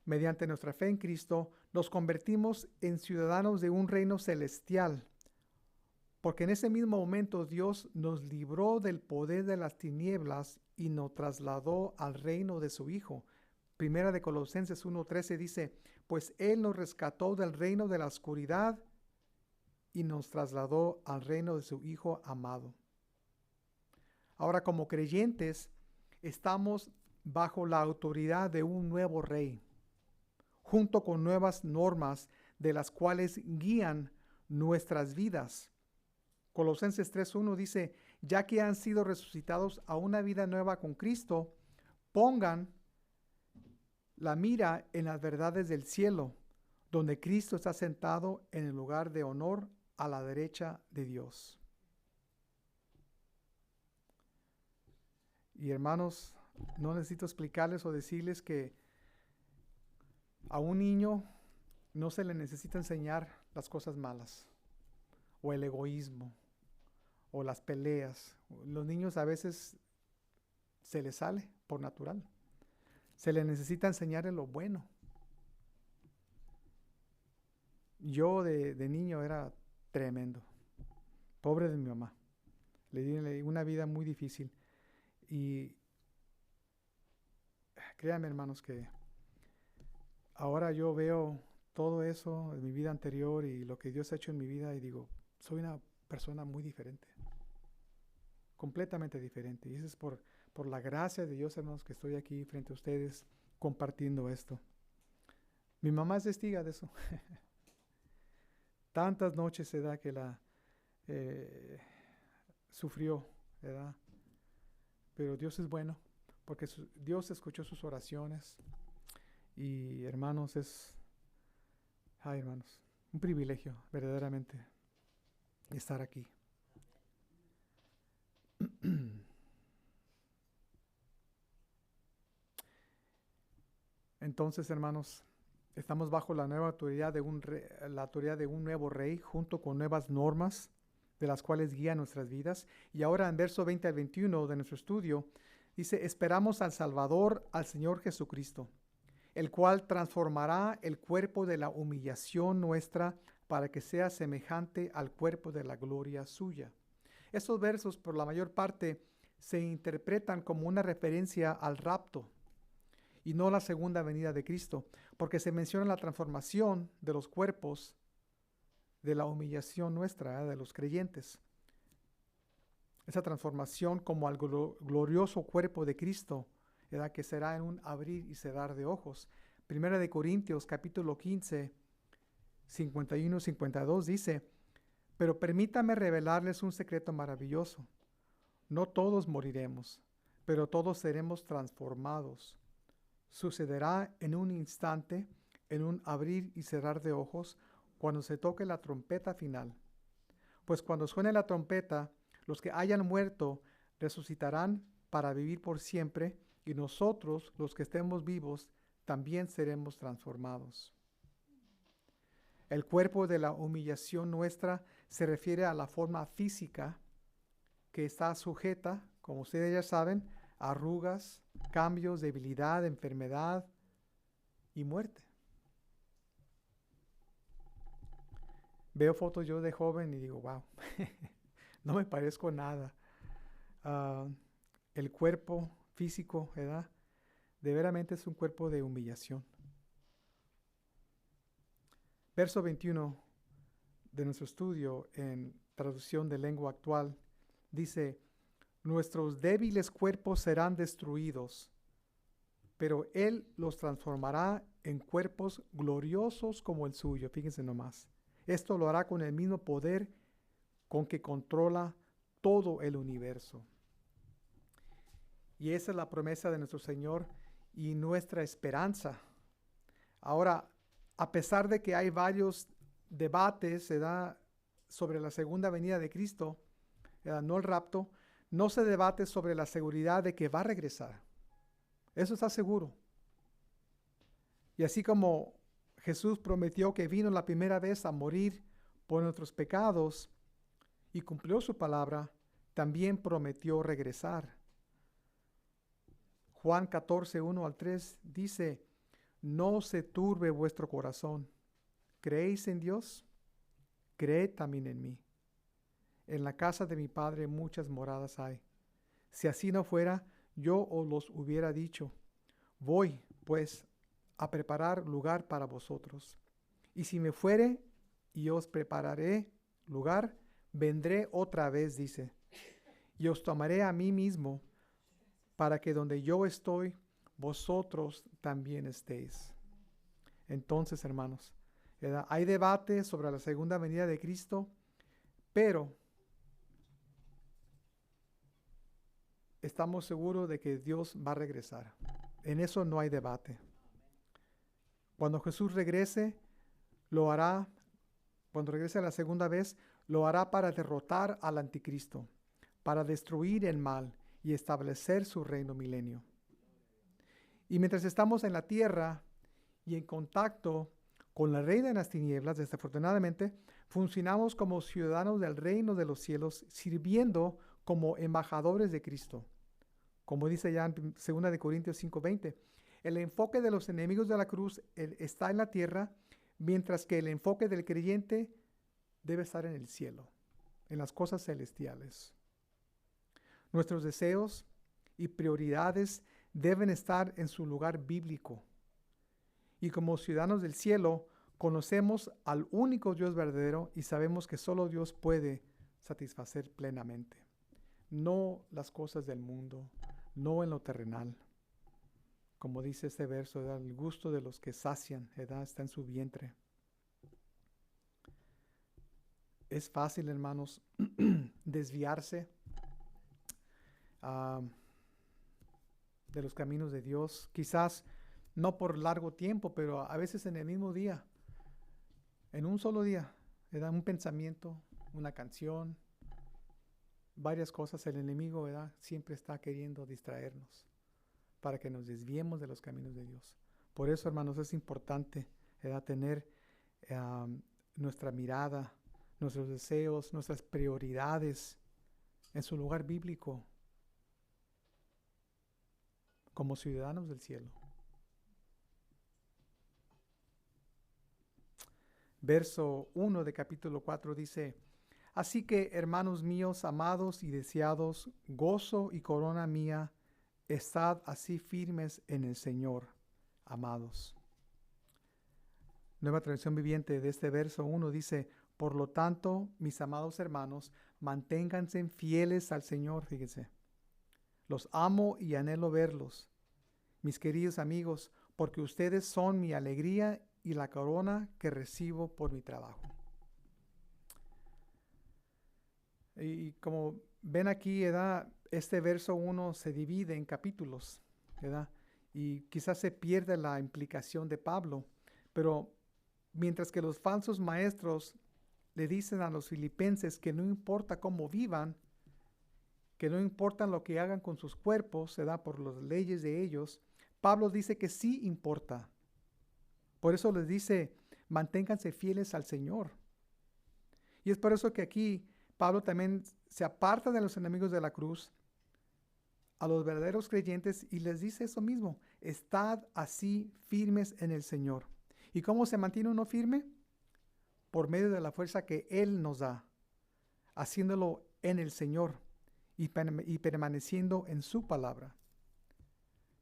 mediante nuestra fe en Cristo, nos convertimos en ciudadanos de un reino celestial, porque en ese mismo momento Dios nos libró del poder de las tinieblas y nos trasladó al reino de su Hijo. Primera de Colosenses 1:13 dice, pues Él nos rescató del reino de la oscuridad y nos trasladó al reino de su Hijo amado. Ahora, como creyentes, estamos bajo la autoridad de un nuevo rey, junto con nuevas normas de las cuales guían nuestras vidas. Colosenses 3:1 dice, ya que han sido resucitados a una vida nueva con Cristo, pongan la mira en las verdades del cielo, donde Cristo está sentado en el lugar de honor a la derecha de Dios. Y hermanos, no necesito explicarles o decirles que a un niño no se le necesita enseñar las cosas malas, o el egoísmo, o las peleas. Los niños a veces se les sale por natural. Se les necesita enseñarles lo bueno. Yo de niño era tremendo. Pobre de mi mamá. Le di una vida muy difícil. Y créanme, hermanos, que ahora yo veo todo eso en mi vida anterior y lo que Dios ha hecho en mi vida y digo, soy una persona muy diferente. Completamente diferente. Y eso es por la gracia de Dios, hermanos, que estoy aquí frente a ustedes compartiendo esto. Mi mamá es testiga de eso. Tantas noches se da que la sufrió, ¿verdad? Pero Dios es bueno, porque Dios escuchó sus oraciones. Y hermanos, hermanos, un privilegio verdaderamente estar aquí. Entonces, hermanos, estamos bajo la nueva autoridad la autoridad de un nuevo rey, junto con nuevas normas de las cuales guían nuestras vidas. Y ahora en verso 20 al 21 de nuestro estudio, dice, esperamos al Salvador, al Señor Jesucristo, el cual transformará el cuerpo de la humillación nuestra para que sea semejante al cuerpo de la gloria suya. Estos versos, por la mayor parte, se interpretan como una referencia al rapto y no la segunda venida de Cristo, porque se menciona la transformación de los cuerpos de la humillación nuestra, de los creyentes. Esa transformación como al glorioso cuerpo de Cristo, ¿verdad? Que será en un abrir y cerrar de ojos. Primera de Corintios, capítulo 15, 51-52 dice, pero permítame revelarles un secreto maravilloso. No todos moriremos, pero todos seremos transformados. Sucederá en un instante, en un abrir y cerrar de ojos, cuando se toque la trompeta final. Pues cuando suene la trompeta, los que hayan muerto resucitarán para vivir por siempre, y nosotros, los que estemos vivos, también seremos transformados. El cuerpo de la humillación nuestra se refiere a la forma física que está sujeta, como ustedes ya saben, a arrugas, cambios, debilidad, enfermedad y muerte. Veo fotos yo de joven y digo, wow, no me parezco nada. El cuerpo físico, ¿verdad? De veramente es un cuerpo de humillación. Verso 21 de nuestro estudio en traducción de lengua actual dice, nuestros débiles cuerpos serán destruidos, pero Él los transformará en cuerpos gloriosos como el suyo. Fíjense nomás. Esto lo hará con el mismo poder con que controla todo el universo. Y esa es la promesa de nuestro Señor y nuestra esperanza. Ahora, a pesar de que hay varios debates, ¿verdad?, sobre la segunda venida de Cristo, ¿verdad?, no el rapto, no se debate sobre la seguridad de que va a regresar. Eso está seguro. Y así como Jesús prometió que vino la primera vez a morir por nuestros pecados y cumplió su palabra, también prometió regresar. Juan 14, 1 al 3 dice, no se turbe vuestro corazón. ¿Creéis en Dios? Creed también en mí. En la casa de mi Padre muchas moradas hay. Si así no fuera, yo os los hubiera dicho. Voy, pues, a preparar lugar para vosotros. Y si me fuere y os prepararé lugar, vendré otra vez, dice, y os tomaré a mí mismo, para que donde yo estoy, vosotros también estéis. Entonces, hermanos, ¿verdad? Hay debate sobre la segunda venida de Cristo, pero estamos seguros de que Dios va a regresar. En eso no hay debate. Cuando Jesús regrese, lo hará, cuando regrese la segunda vez, lo hará para derrotar al anticristo, para destruir el mal y establecer su reino milenio. Y mientras estamos en la tierra y en contacto con la reina de las tinieblas, desafortunadamente, funcionamos como ciudadanos del reino de los cielos, sirviendo como embajadores de Cristo. Como dice ya en 2 Corintios 5:20, el enfoque de los enemigos de la cruz está en la tierra, mientras que el enfoque del creyente debe estar en el cielo, en las cosas celestiales. Nuestros deseos y prioridades deben estar en su lugar bíblico. Y como ciudadanos del cielo, conocemos al único Dios verdadero y sabemos que solo Dios puede satisfacer plenamente. No las cosas del mundo, no en lo terrenal. Como dice este verso, ¿verdad? El gusto de los que sacian, ¿verdad? Está en su vientre. Es fácil, hermanos, desviarse de los caminos de Dios. Quizás no por largo tiempo, pero a veces en el mismo día, en un solo día, ¿verdad? Un pensamiento, una canción, varias cosas. El enemigo, ¿verdad? Siempre está queriendo distraernos para que nos desviemos de los caminos de Dios. Por eso, hermanos, es importante, ¿verdad? Tener nuestra mirada, nuestros deseos, nuestras prioridades en su lugar bíblico como ciudadanos del cielo. Verso 1 de capítulo 4 dice: Así que, hermanos míos, amados y deseados, gozo y corona mía, estad así firmes en el Señor, amados. Nueva traducción viviente de este verso 1 dice: Por lo tanto, mis amados hermanos, manténganse fieles al Señor, fíjense. Los amo y anhelo verlos, mis queridos amigos, porque ustedes son mi alegría y la corona que recibo por mi trabajo. Y como ven aquí, ¿verdad? Este verso 1 se divide en capítulos, ¿verdad? Y quizás se pierde la implicación de Pablo, pero mientras que los falsos maestros le dicen a los filipenses que no importa cómo vivan, que no importa lo que hagan con sus cuerpos, se da por las leyes de ellos, Pablo dice que sí importa. Por eso les dice, manténganse fieles al Señor. Y es por eso que aquí Pablo también se aparta de los enemigos de la cruz a los verdaderos creyentes y les dice eso mismo: estad así firmes en el Señor. ¿Y cómo se mantiene uno firme? Por medio de la fuerza que Él nos da, haciéndolo en el Señor y permaneciendo en su palabra.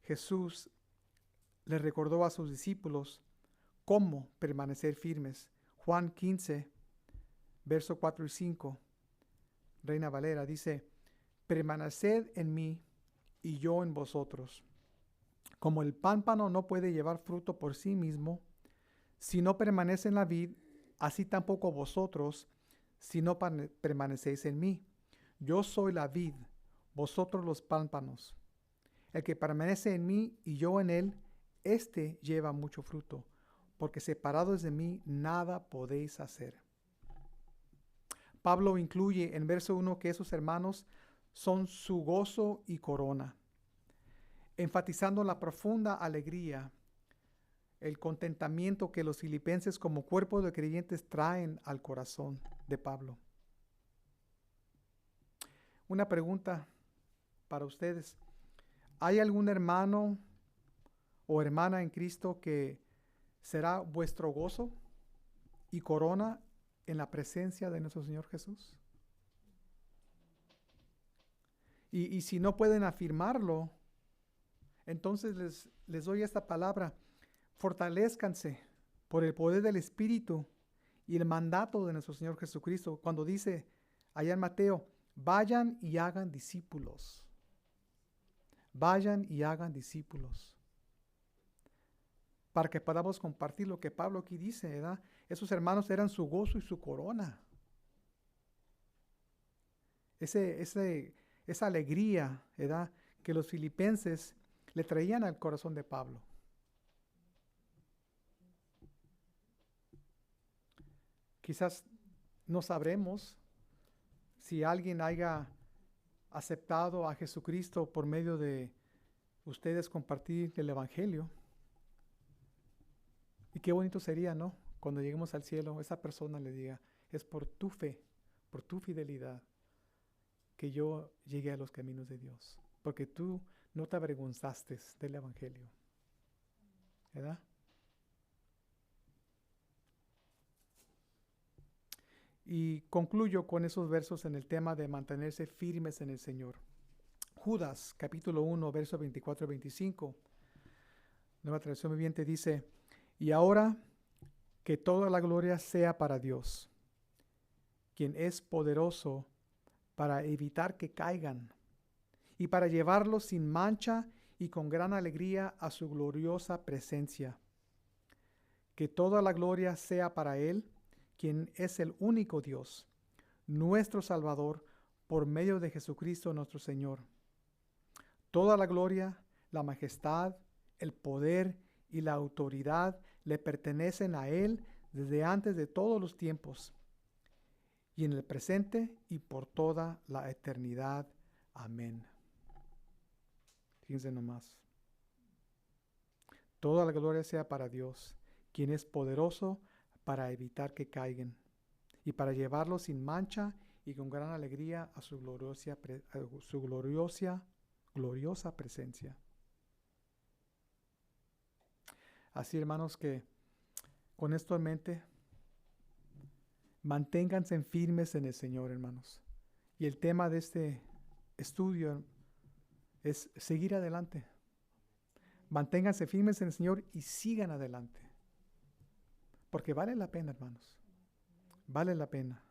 Jesús le recordó a sus discípulos cómo permanecer firmes. Juan 15, verso 4 y 5, Reina Valera, dice: permaneced en mí y yo en vosotros. Como el pámpano no puede llevar fruto por sí mismo si no permanece en la vid, así tampoco vosotros si no permanecéis en mí. Yo soy la vid, vosotros los pámpanos. El que permanece en mí y yo en él, éste lleva mucho fruto, porque separados de mí nada podéis hacer. Pablo incluye en verso 1 que esos hermanos son su gozo y corona, enfatizando la profunda alegría, el contentamiento que los filipenses como cuerpo de creyentes traen al corazón de Pablo. Una pregunta para ustedes: ¿hay algún hermano o hermana en Cristo que será vuestro gozo y corona en la presencia de nuestro Señor Jesús? Y si no pueden afirmarlo, entonces les doy esta palabra: fortalézcanse por el poder del Espíritu y el mandato de nuestro Señor Jesucristo, cuando dice allá en Mateo: vayan y hagan discípulos. Vayan y hagan discípulos. Para que podamos compartir lo que Pablo aquí dice, ¿verdad? Esos hermanos eran su gozo y su corona. Esa alegría, ¿verdad?, que los filipenses le traían al corazón de Pablo. Quizás no sabremos si alguien haya aceptado a Jesucristo por medio de ustedes compartir el Evangelio. Y qué bonito sería, ¿no?, cuando lleguemos al cielo, esa persona le diga: es por tu fe, por tu fidelidad, que yo llegué a los caminos de Dios, porque tú no te avergonzaste del Evangelio, ¿verdad? Y concluyo con esos versos en el tema de mantenerse firmes en el Señor. Judas, capítulo 1, versos 24 y 25. Nueva Traducción Viviente dice: y ahora que toda la gloria sea para Dios, quien es poderoso para evitar que caigan y para llevarlos sin mancha y con gran alegría a su gloriosa presencia. Que toda la gloria sea para Él, quien es el único Dios, nuestro Salvador, por medio de Jesucristo nuestro Señor. Toda la gloria, la majestad, el poder y la autoridad le pertenecen a Él desde antes de todos los tiempos, y en el presente y por toda la eternidad. Amén. Fíjense nomás. Toda la gloria sea para Dios, quien es poderoso para evitar que caigan y para llevarlos sin mancha y con gran alegría a su gloriosa presencia. Así, hermanos, que con esto en mente, manténganse firmes en el Señor, hermanos. Y el tema de este estudio es seguir adelante. Manténganse firmes en el Señor y sigan adelante. Porque vale la pena, hermanos. Vale la pena.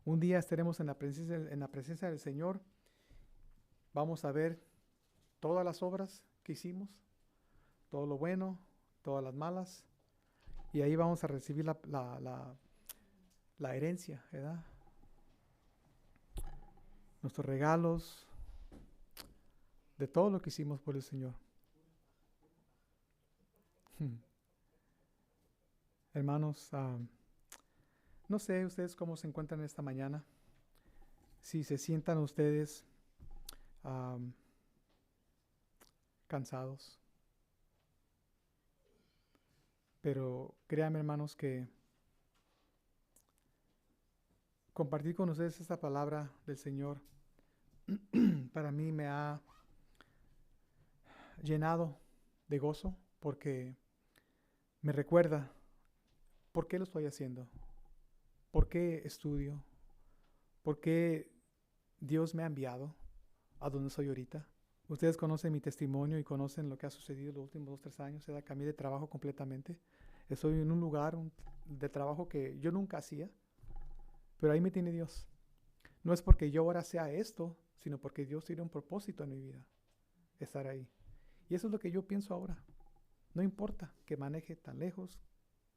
Un día estaremos en la presencia del Señor. Vamos a ver todas las obras que hicimos, todo lo bueno, todas las malas. Y ahí vamos a recibir la herencia, ¿verdad? Nuestros regalos, de todo lo que hicimos por el Señor. Hermanos, no sé ustedes cómo se encuentran esta mañana. Si se sientan ustedes cansados. Pero créanme, hermanos, que compartir con ustedes esta palabra del Señor para mí me ha llenado de gozo, porque me recuerda por qué lo estoy haciendo, por qué estudio, por qué Dios me ha enviado a donde soy ahorita. Ustedes conocen mi testimonio y conocen lo que ha sucedido los últimos 2-3 años. Cambié de trabajo completamente. Estoy en un lugar de trabajo que yo nunca hacía, pero ahí me tiene Dios. No es porque yo ahora sea esto, sino porque Dios tiene un propósito en mi vida, estar ahí. Y eso es lo que yo pienso ahora. No importa que maneje tan lejos,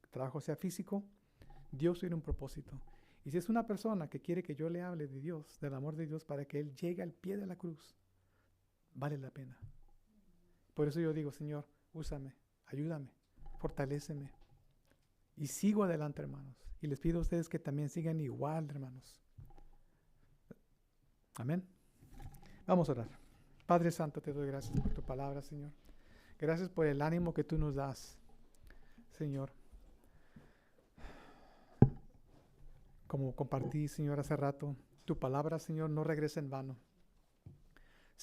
que el trabajo sea físico, Dios tiene un propósito. Y si es una persona que quiere que yo le hable de Dios, del amor de Dios, para que Él llegue al pie de la cruz, vale la pena. Por eso yo digo: Señor, úsame, ayúdame, fortaléceme. Y sigo adelante, hermanos. Y les pido a ustedes que también sigan igual, hermanos. Amén. Vamos a orar. Padre Santo, te doy gracias por tu palabra, Señor. Gracias por el ánimo que tú nos das, Señor. Como compartí, Señor, hace rato, tu palabra, Señor, no regresa en vano,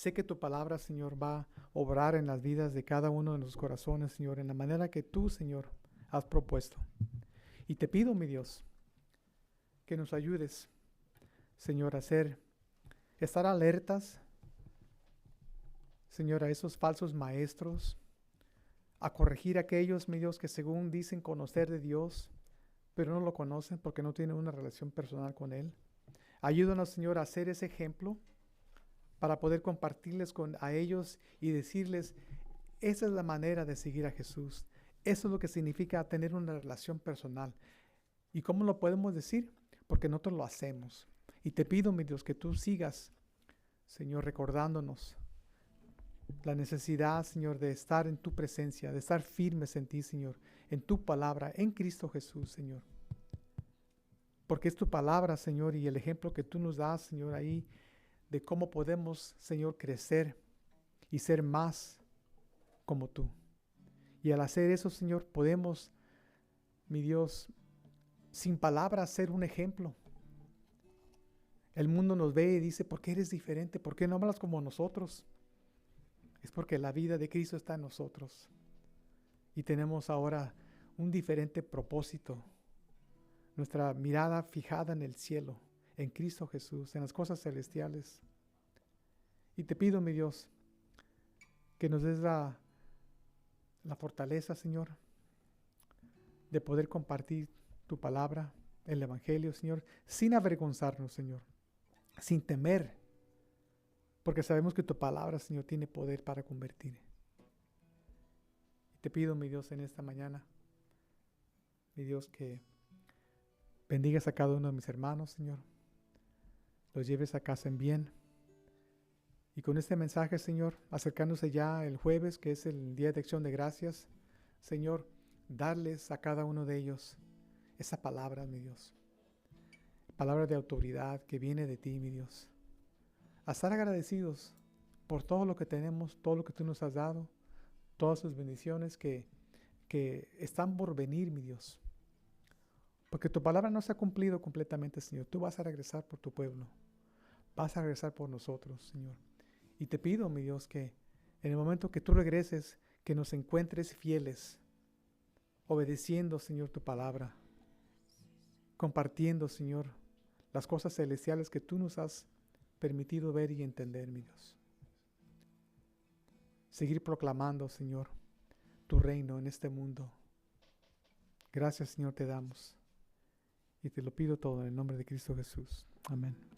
Sé que tu palabra, Señor, va a obrar en las vidas de cada uno de nuestros corazones, Señor, en la manera que tú, Señor, has propuesto. Y te pido, mi Dios, que nos ayudes, Señor, a estar alertas, Señor, a esos falsos maestros, a corregir a aquellos, mi Dios, que según dicen conocer de Dios, pero no lo conocen porque no tienen una relación personal con Él. Ayúdanos, Señor, a hacer ese ejemplo para poder compartirles a ellos y decirles, esa es la manera de seguir a Jesús. Eso es lo que significa tener una relación personal. ¿Y cómo lo podemos decir? Porque nosotros lo hacemos. Y te pido, mi Dios, que tú sigas, Señor, recordándonos la necesidad, Señor, de estar en tu presencia, de estar firmes en ti, Señor, en tu palabra, en Cristo Jesús, Señor. Porque es tu palabra, Señor, y el ejemplo que tú nos das, Señor, ahí, de cómo podemos, Señor, crecer y ser más como tú. Y al hacer eso, Señor, podemos, mi Dios, sin palabras, ser un ejemplo. El mundo nos ve y dice, ¿por qué eres diferente? ¿Por qué no hablas como nosotros? Es porque la vida de Cristo está en nosotros. Y tenemos ahora un diferente propósito. Nuestra mirada fijada en el cielo, en Cristo Jesús, en las cosas celestiales. Y te pido, mi Dios, que nos des la fortaleza, Señor, de poder compartir tu palabra, el Evangelio, Señor, sin avergonzarnos, Señor, sin temer, porque sabemos que tu palabra, Señor, tiene poder para convertir. Y te pido, mi Dios, en esta mañana, mi Dios, que bendigas a cada uno de mis hermanos, Señor, los lleves a casa en bien. Y con este mensaje, Señor, acercándose ya el jueves, que es el Día de Acción de Gracias, Señor, darles a cada uno de ellos esa palabra, mi Dios. Palabra de autoridad que viene de ti, mi Dios. A estar agradecidos por todo lo que tenemos, todo lo que tú nos has dado, todas sus bendiciones que están por venir, mi Dios. Porque tu palabra no se ha cumplido completamente, Señor. Tú vas a regresar por tu pueblo. Vas a regresar por nosotros, Señor. Y te pido, mi Dios, que en el momento que tú regreses, que nos encuentres fieles, obedeciendo, Señor, tu palabra, compartiendo, Señor, las cosas celestiales que tú nos has permitido ver y entender, mi Dios. Seguir proclamando, Señor, tu reino en este mundo. Gracias, Señor, te damos. Y te lo pido todo en el nombre de Cristo Jesús. Amén.